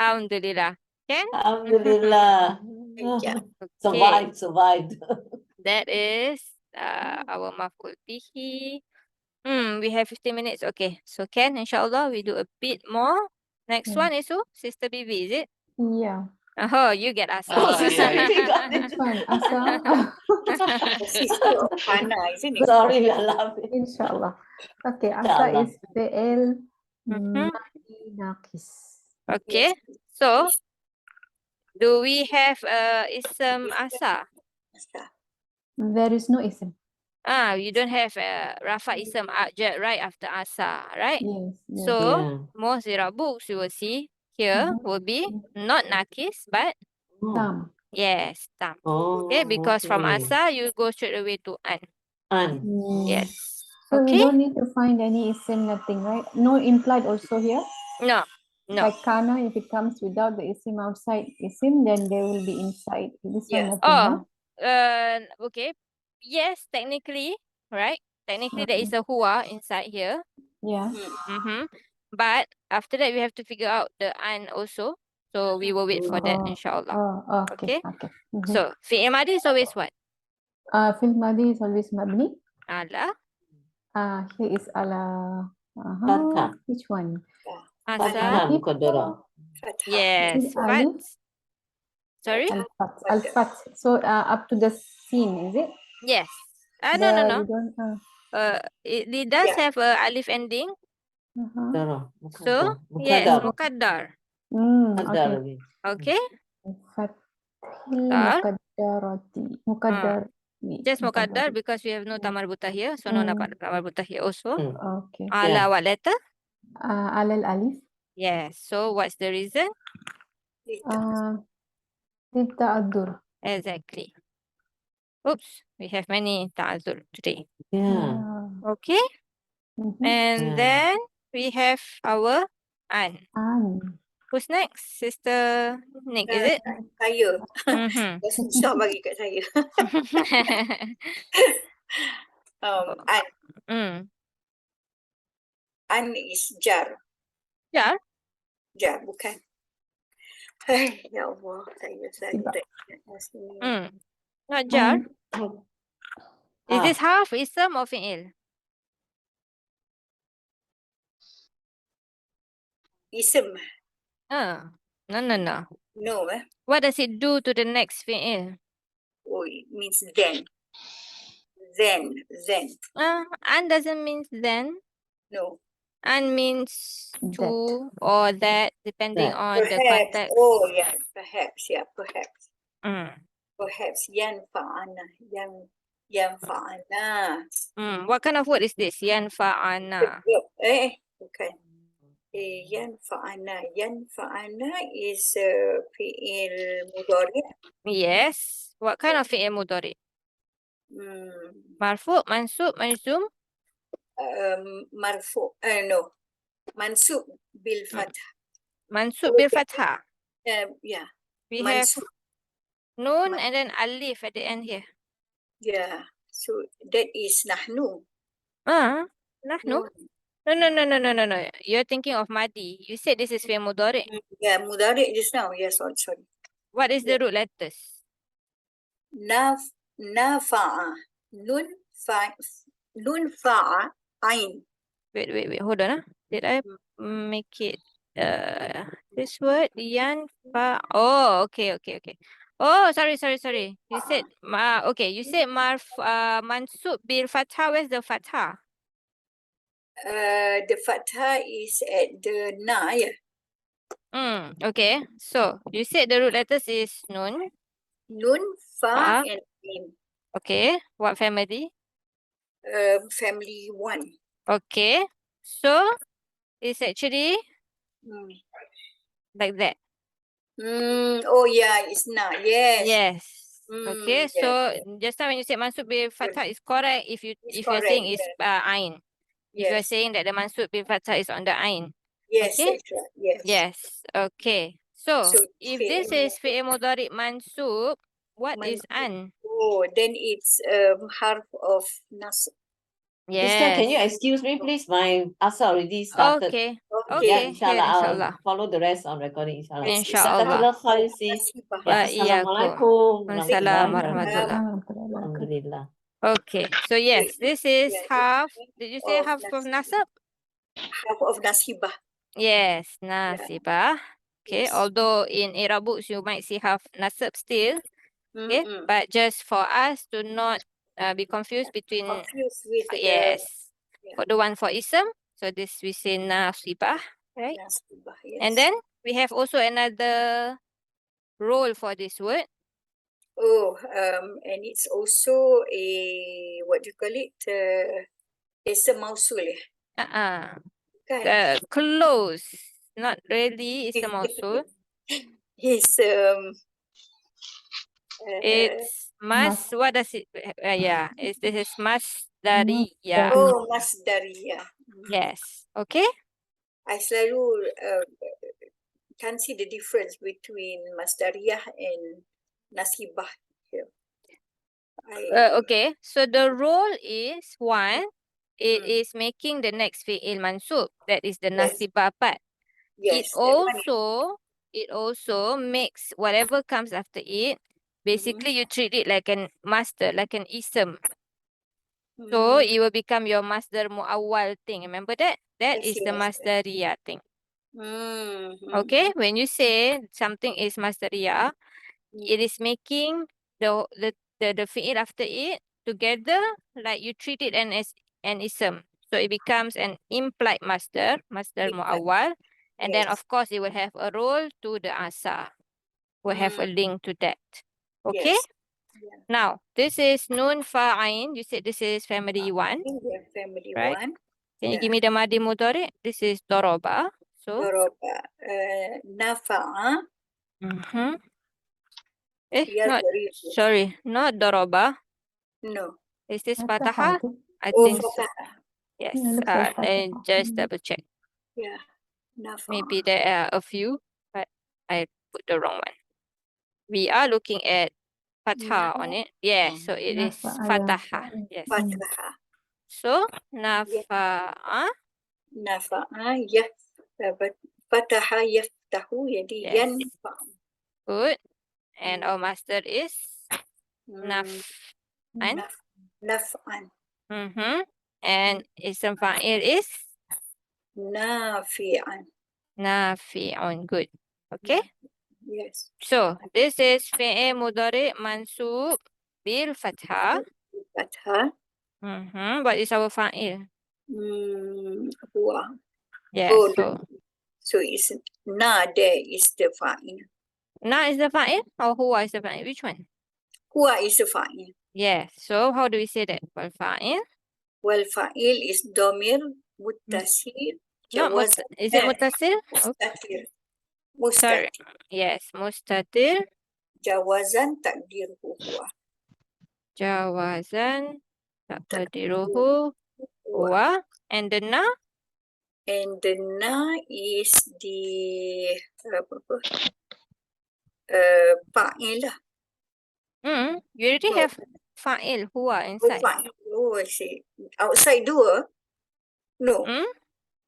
Alhamdulillah. Can? Alhamdulillah. Yeah. Okay. Survived. That is our maf'ul bihi. We have 15 minutes. Okay. So can, inshallah, we do a bit more. Next one is who? Sister Bibi, is it? Yeah. Oh, you get asa. Oh, Ah, sis yeah, only yeah. got it. Which one? Asa? The sister of Hannah, isn't it? Sorry, we are laughing. Inshallah. Okay, Asa Inshallah. is fi'il Mhm. madi naqis. Okay. Yes. So, do we have ism asa? There is no ism. You don't have rafa ism right after asa, right? Yes, yes. So, Yeah. most Iraab books you will see here will be not Naqis, but Oh. Tam. yes, tam. Oh. Okay, because from Okay. asa you go straight away to an. An. Yes. So we Okay. don't need to find any ism, nothing, right? No implied also here. No. No. Like kana, if it comes without the isim outside isim, then they will be inside. This Yeah. one nothing, huh? Okay. Yes, technically, right? Technically, there is a huwa inside here. Yeah. Mm-hmm. But after that, we have to figure out the an also. So we will wait for that, inshallah. Oh, okay. Okay. Okay. So fi'il madi is always what? Fil madi is always mabni. Ala, Here is ala. Fathah. Which one? asa. Fathah muqaddara. Fathah. Yes. Is alif? Fat. Sorry? Al-fat. Al-fat. So up to the sin, is it? Yes. No. You don't. It does Yeah. have a alif ending. Muqaddara. So yes, muqaddar. Muqaddar Okay. again. Okay. Fathil Tar. muqaddarati. Muqaddar. Just muqaddar because we have no tamar buta here. So no tamar buta here also. Okay. Ala what letter? Alal alif. Yes. So what's the reason? Litta'addur. Exactly. Oops, we have many ta'azur today. Yeah. Okay. And then we have our an. Who's next? Sister Nick, is it? Saya. Mm-hmm. Dah susah bagi kat saya. An is jar. Jar? Jar, bukan. Ya Allah, saya tak ingat sini. Not jar. Is this half ism or fi'il? Ism. No. No, What does it do to the next fi'il? Oh, it means then. Then. An doesn't mean then. No. An means to or that, depending on the Perhaps. context. Oh, yeah. Perhaps. Yeah, perhaps. Mm. Perhaps. Yanfa'ana. Yanfa'ana. What kind of word is this? Yanfa'ana. Bukan. Yanfa'ana. Yanfa'ana is fi'il mudhari'. Yes. What kind of fi'il mudhari'? Marfu', mansub, majzum? Marfu. No. Mansub bil fathah. Mansub bil fathah. Yeah. We Mansub. have nun and then alif at the end here. Yeah. So that is nahnu. Nahnu? No. You're thinking of madi. You said this is fi'il mudhari'. Yeah, mudhari' just now. Yeah, sorry. What is the root letters? Nafa'a. Nun fa'a. Ain. Wait. Hold on. Did I make it this word? Yanfa. Oh, okay. Oh, sorry. You said you said mansub bil fathah. Where's the fathah? The fathah is at the na, yeah. Okay. So you said the root letters is nun. Nun, fa, and ain. Okay. What family? Family 1. Okay. So it's actually like that. Oh yeah, it's na. Yes. Okay. Yes. So just now when you said mansub bil fathah is correct if you're saying it's ain. If you're saying that the mansub bil fathah is on the ain. Yes, Okay? that's right. Yes. Okay. So So if this is fi'il mudhari' mansub, what is an? Oh, then it's harf of nasb. Sister, can you Yes. excuse me, please? My asa already started. Okay. Yeah, Here, inshallah, inshallah. I'll follow the rest on recording, inshallah. Inshallah. Jazakallah khair, sis. Wa Ya, iyyakum. Assalamualaikum Assalam warahmatullahi warahmatullah. Alhamdulillah. Okay. So yes, this is half. Did you say of half of nasab? Half of nasibah. Yes, nasibah. Okay, Yes. although in Iraab books you might see have nasab still. Okay, but just for us to not be confused between Confused with the yes, yeah. for the one for ism. So this we say nasibah, right? nasibah. Yes. And then we have also another role for this word. And it's also a what do you call it? It's a mausul. Kan? Close, not really. It's a mausul. It's It's mas. What does it? Yeah, this is masdariyah. masdariyah. Yes. Okay. I selalu can't see the difference between masdariyah and nasibah here. Okay. So the role is one. It is making the next fi'il mansub. That is the Yes. nasibah part. Yes, It also makes whatever comes after it. Basically, you treat it like an master, like an ism. So it will become your masdar mu'awwal thing. Remember that? That is the masdariyah thing. Okay, when you say something is masdariyah, it is making the fi'il after it together like you treat it as an ism. So it becomes an implied masdar mu'awwal. And then of course it will have a role to the asa. Will have a link to that. Okay? Yes. Now, this is nun fa'ain. You said this is family one, Family right? one. Can you give me the madi mudhari? This is doroba. So, Doroba. Nafa'a. not, sorry, not doroba. No. Is this Fataha, fataha? I think. I Oh, think so. Fataha. Yes. Yeah, looks like Then Fataha. just double check. Yeah. Nafa'a. Maybe there are a few, but I put the wrong one. We are looking at fatha on it. Yes, so it is fataha. Yes. Fataha. So, nafa'a. Nafa'a Fataha yaftahu. Jadi Yes. yanfa'. Good. And our master is naf'an. Naf'an. And ism fa'il is Nafi'an. nafi'un. Good. Okay. Yes. So this is fi'il mudhari mansub bil fathah. Fathah. What is our fa'il? Huwa. Yes. So it's na there is the fa'il. Na is the fa'il or huwa is the fa'il? Which one? Huwa is the fa'il. Yes. So how do we say that? Wal fa'il? Wal fa'il is domir muttasil. Is it muttasil? Mustatir. Sorry. Yes, mustatir. Jawazan takdiruhu huwa. Jawazan takdiruhu huwa. And the na? And the na is the fa'il lah. You already have fa'il huwa inside. Oh, I see. Outside dua? No.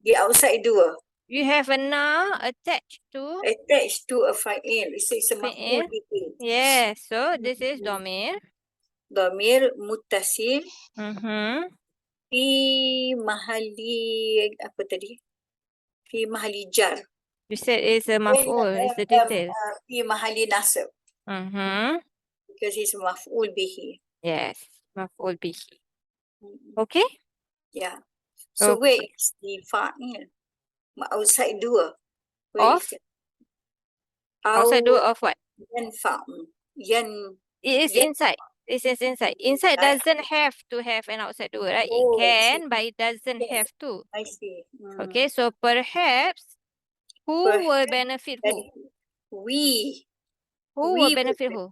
The outside dua. You have a na attached to Attached to a fa'il. It's a maf'ul bihi. Yes. So this is domir. Domir muttasil. Fi mahali apa tadi? Fi mahali jar. You said it's a maf'ul. It's the detail. Fi mahali nasab. Because it's maf'ul bihi. Yes. Maf'ul bihi. Okay? Yeah. So where is the fa'il? Outside dua. Where is it? Outside dua of what? It is inside. It is inside. Inside doesn't have to have an outside dua, right? It can, but it doesn't have to. I see. Okay, so perhaps who will benefit who? We. Who will benefit who?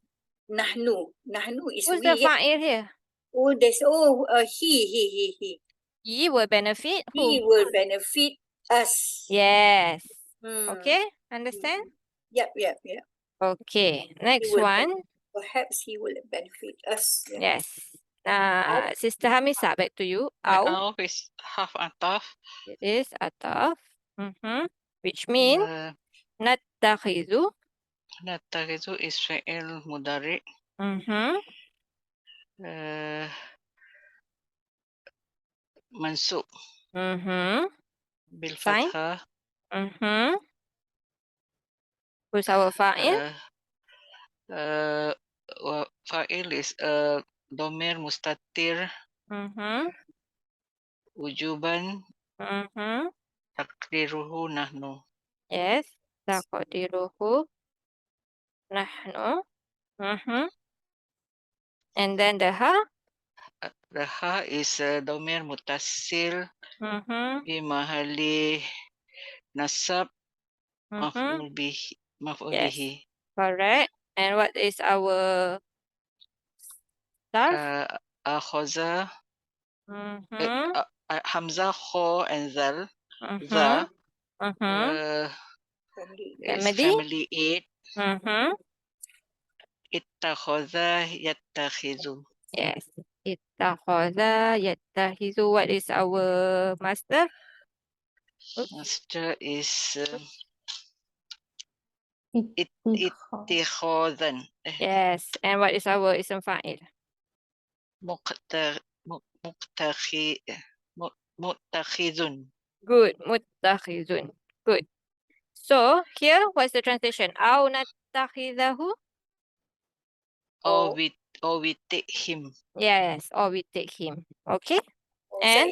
Nahnu. Nahnu is Who's we. the fa'il here? Oh, he. He will benefit who? He will benefit us. Yes. Okay, understand? Yep. Okay, next one. Perhaps he will benefit us. Yes. Sister Hamisa, back to you. Aw. Aw is half ataf. It is ataf. Which means nattakhizu. Nattakhizu is fi'il mudari. Mansub. Bil fathah. Who's our fa'il? Fa'il is domir mustatir wujuban takdiruhu nahnu. Yes. Taqdiruhu nahnu. And then the ha? The ha is domir mutasil bi mahali nasab maf'ul Yes. bihi. Correct. And what is our sarf? Akhaza Hamzah, Kho, and Zal. The is family 8. Ittakhadha yattakhizu. Yes. Ittakhadha yattahizu. What is our master? Master is Ittikha. ittikhadhan. Yes. And what is our ism fa'il? Muttakhidun. Good. Muttakhizun. Good. So here, what's the translation? Aw nattakhidahu? Or we take him. Yes. Or we take him. Okay. Oh, And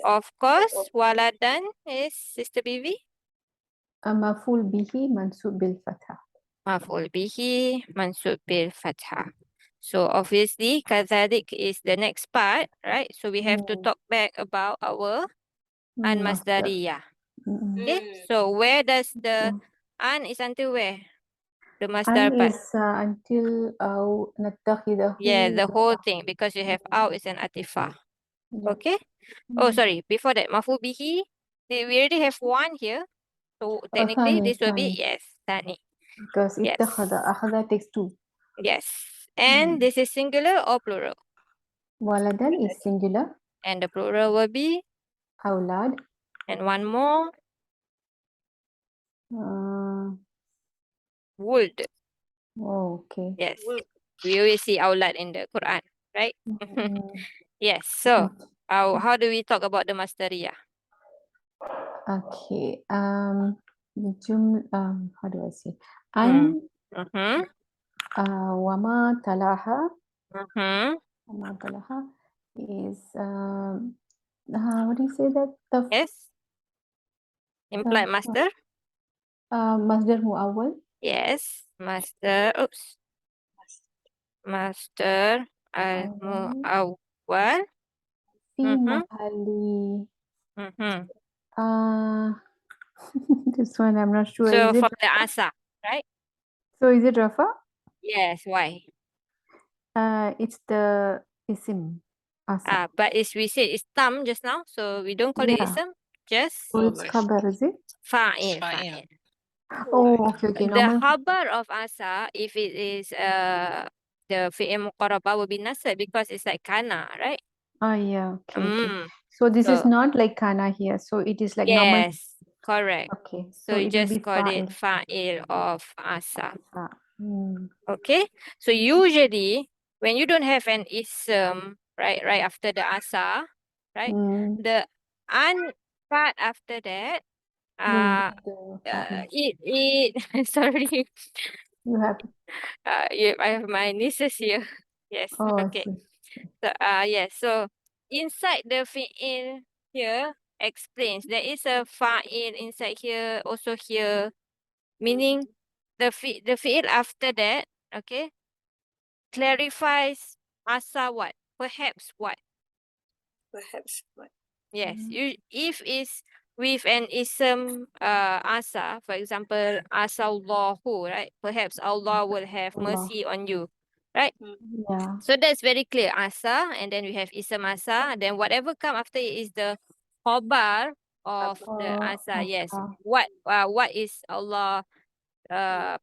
of course, waladan is Sister Bibi. Maf'ul bihi mansub bil fathah. Maf'ul bihi mansub bil fathah. So obviously, kadhalik is the next part, right? So we have to talk back about our an masdariyah. Okay. So where does the an is until where? The masdar An part. is until aw nattakhidahu. Yeah, the whole thing, because you have aw is an atifah. Yeah. Okay. Oh, sorry. Before that, maf'ul bihi, we already have one here. So technically, this will be, yes, tani. Because Yes. ittakhadha, akhadha takes 2. Yes. And this is singular or plural? Waladan is singular. And the plural will be, Awlad. and one more, would. Okay. Yes. We always see awlad in the Quran, right? Yes. So, how do we talk about the masdariyah? Okay. How do I say? An wama talaha. Wama talaha is what do you say that? Yes. Implied master. Masdar muawwal. Yes. Master. Oops. Master al-mu'awwal. Fi mahali. This one I'm not sure. So Is from it the asa, right? so is it Rafa? Yes. Why? It's the isim. Asa. But we said it's tam just now, so we don't call it ism. Just So it's khabar, is it? fa'il. Fa'il. Oh, okay. The Normal. khabar of asa, if it is the fi'il muqarrabah, will be nasab because it's like kana, right? Yeah. Okay. So this is not like kana here. So it is like normal. Yes, correct. Okay. So you it will just be call it fa'il. fa'il of asa. Mm. Okay. So usually when you don't have an ism right after the asa, right? The an part after that, sorry. You have I have my nieces here. Yes. Okay. So yes. So inside the fi'il here explains there is a fa'il inside here, also here, meaning the fi'il after that, okay, clarifies asa what? Perhaps what? Perhaps what? Yes. If it's with an ism asa, for example, asallahu, right? Perhaps Allah will have mercy on you, right? Yeah. So that's very clear. Asa, and then we have ism asa. Then whatever come after it is the khabar of the asa. Yes. What is Allah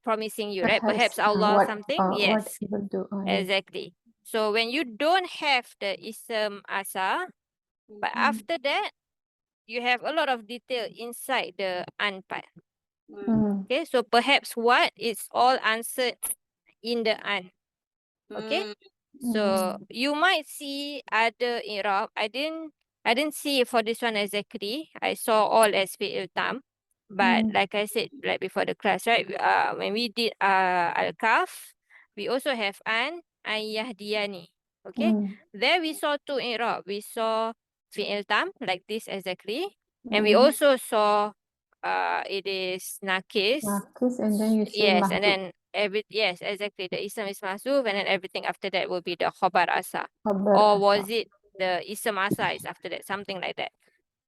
promising you, right? Perhaps Allah something. What Yes. he will do. Exactly. So when you don't have the ism asa, but after that, you have a lot of detail inside the an part. Okay, so perhaps what is all answered in the an. Okay, so you might see other Iraab. I didn't see for this one exactly. I saw all as fi'il tam, But like I said, like before the class, right? When we did Al-Kaf, we also have Ayah Diyani. Okay. There we saw two Iraab. We saw fi'il tam like this exactly. And we also saw it is Naqis. Naqis, and then you say Yes, and mahdud. then yes, exactly. The ism is mahzuf, and then everything after that will be the khabar asa. Khabar Or asa. was it the ism asa is after that, something like that.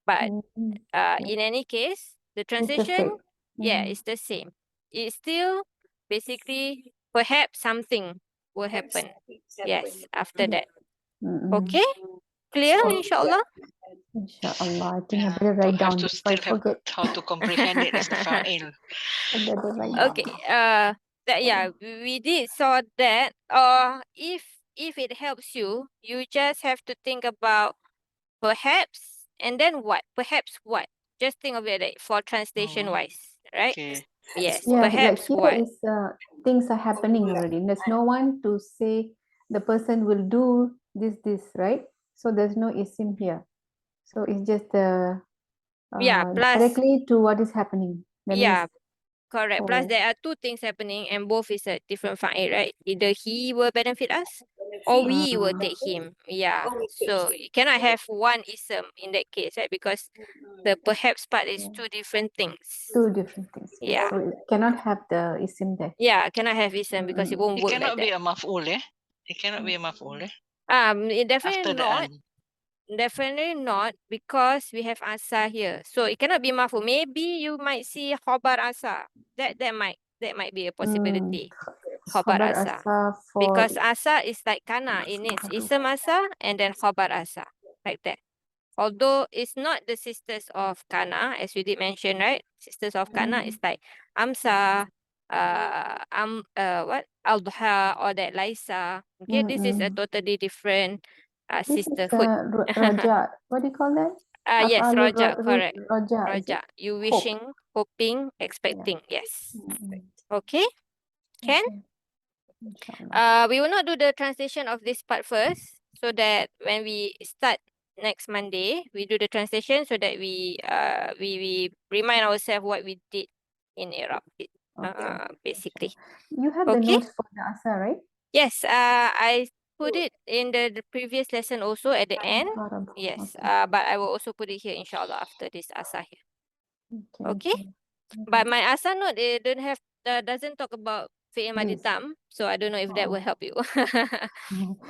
But in any case, the It's the transition, same. yeah, it's the same. It's still basically perhaps something will happen. Yes, after that. Okay, clear, inshallah. Inshallah. I think I Yeah, better but write have down to if I still have forget. how to comprehend it as the fa'il. I better write down. Okay, that yeah, we did saw that. If it helps you, you just have to think about perhaps and then what? Perhaps what? Just think of it like for translation wise, right? Okay. Yes, Yeah, like perhaps here what? is things are happening already. There's no one to say the person will do this, right? So there's no isim here. So it's just Yeah, plus directly to what is happening. That yeah, means, correct. Plus there are two things happening and both is a different fa'il, right? Either he will benefit us or we will take him. Yeah. So you cannot have one ism in that case, right? Because the perhaps part is two different things. two different things. Yeah. So it cannot have the isim there. Yeah, cannot have ism because it won't It work cannot like be that. a maf'ul, eh? It cannot be a maf'ul, eh? It definitely After the not. an. Definitely not because we have asa here. So it cannot be maf'ul. Maybe you might see khabar asa. That might be a possibility. Khabar Khabar asa. asa for Because asa is like kana. It needs ism asa and then khabar asa. Like that. Although it's not the sisters of kana, as we did mention, right? Sisters of kana is like amsa, what? Al-duha or that laisa. Okay, this is a totally different this is sisterhood. raja. What do you call that? Yes, Af'alul roja, correct. Raja. Is Roja. it? You Hope. wishing, hoping, expecting. Yes. Okay. Can? Inshallah. We will not do the translation of this part first, so that when we start next Monday, we do the translation so that we remind ourselves what we did in Iraq, basically. You have the Okay. notes for the asa, right? Yes. I put it in the previous lesson also at the end. Yes. Okay. But I will also put it here, inshallah, after this asa here. Okay. inshallah. But my asa note, it doesn't talk about fi'il madi Please. tam, so I don't know if that will help you.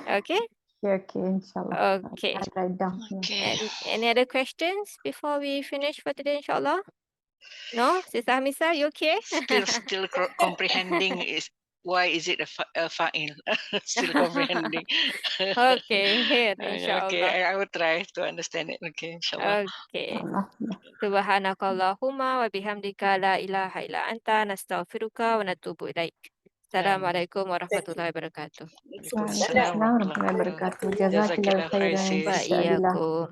Okay. Okay, inshallah. Okay. I'll write down. Okay. Any other questions before we finish for today, inshallah? No? Sister Hamisa, you okay? Still comprehending is why is it a fa'il? Still comprehending. Okay, here, Okay, inshallah. I will try to understand it. Okay, inshallah. Okay. Inshallah. Subhanakallahumma wa bihamdika la ilaha illa anta nastaghfiruka wa natubu ilaik. Assalamualaikum warahmatullahi wabarakatuh. Waalaikumsalam warahmatullahi wabarakatuh. Jazakillah khairan. Wa iyyakum.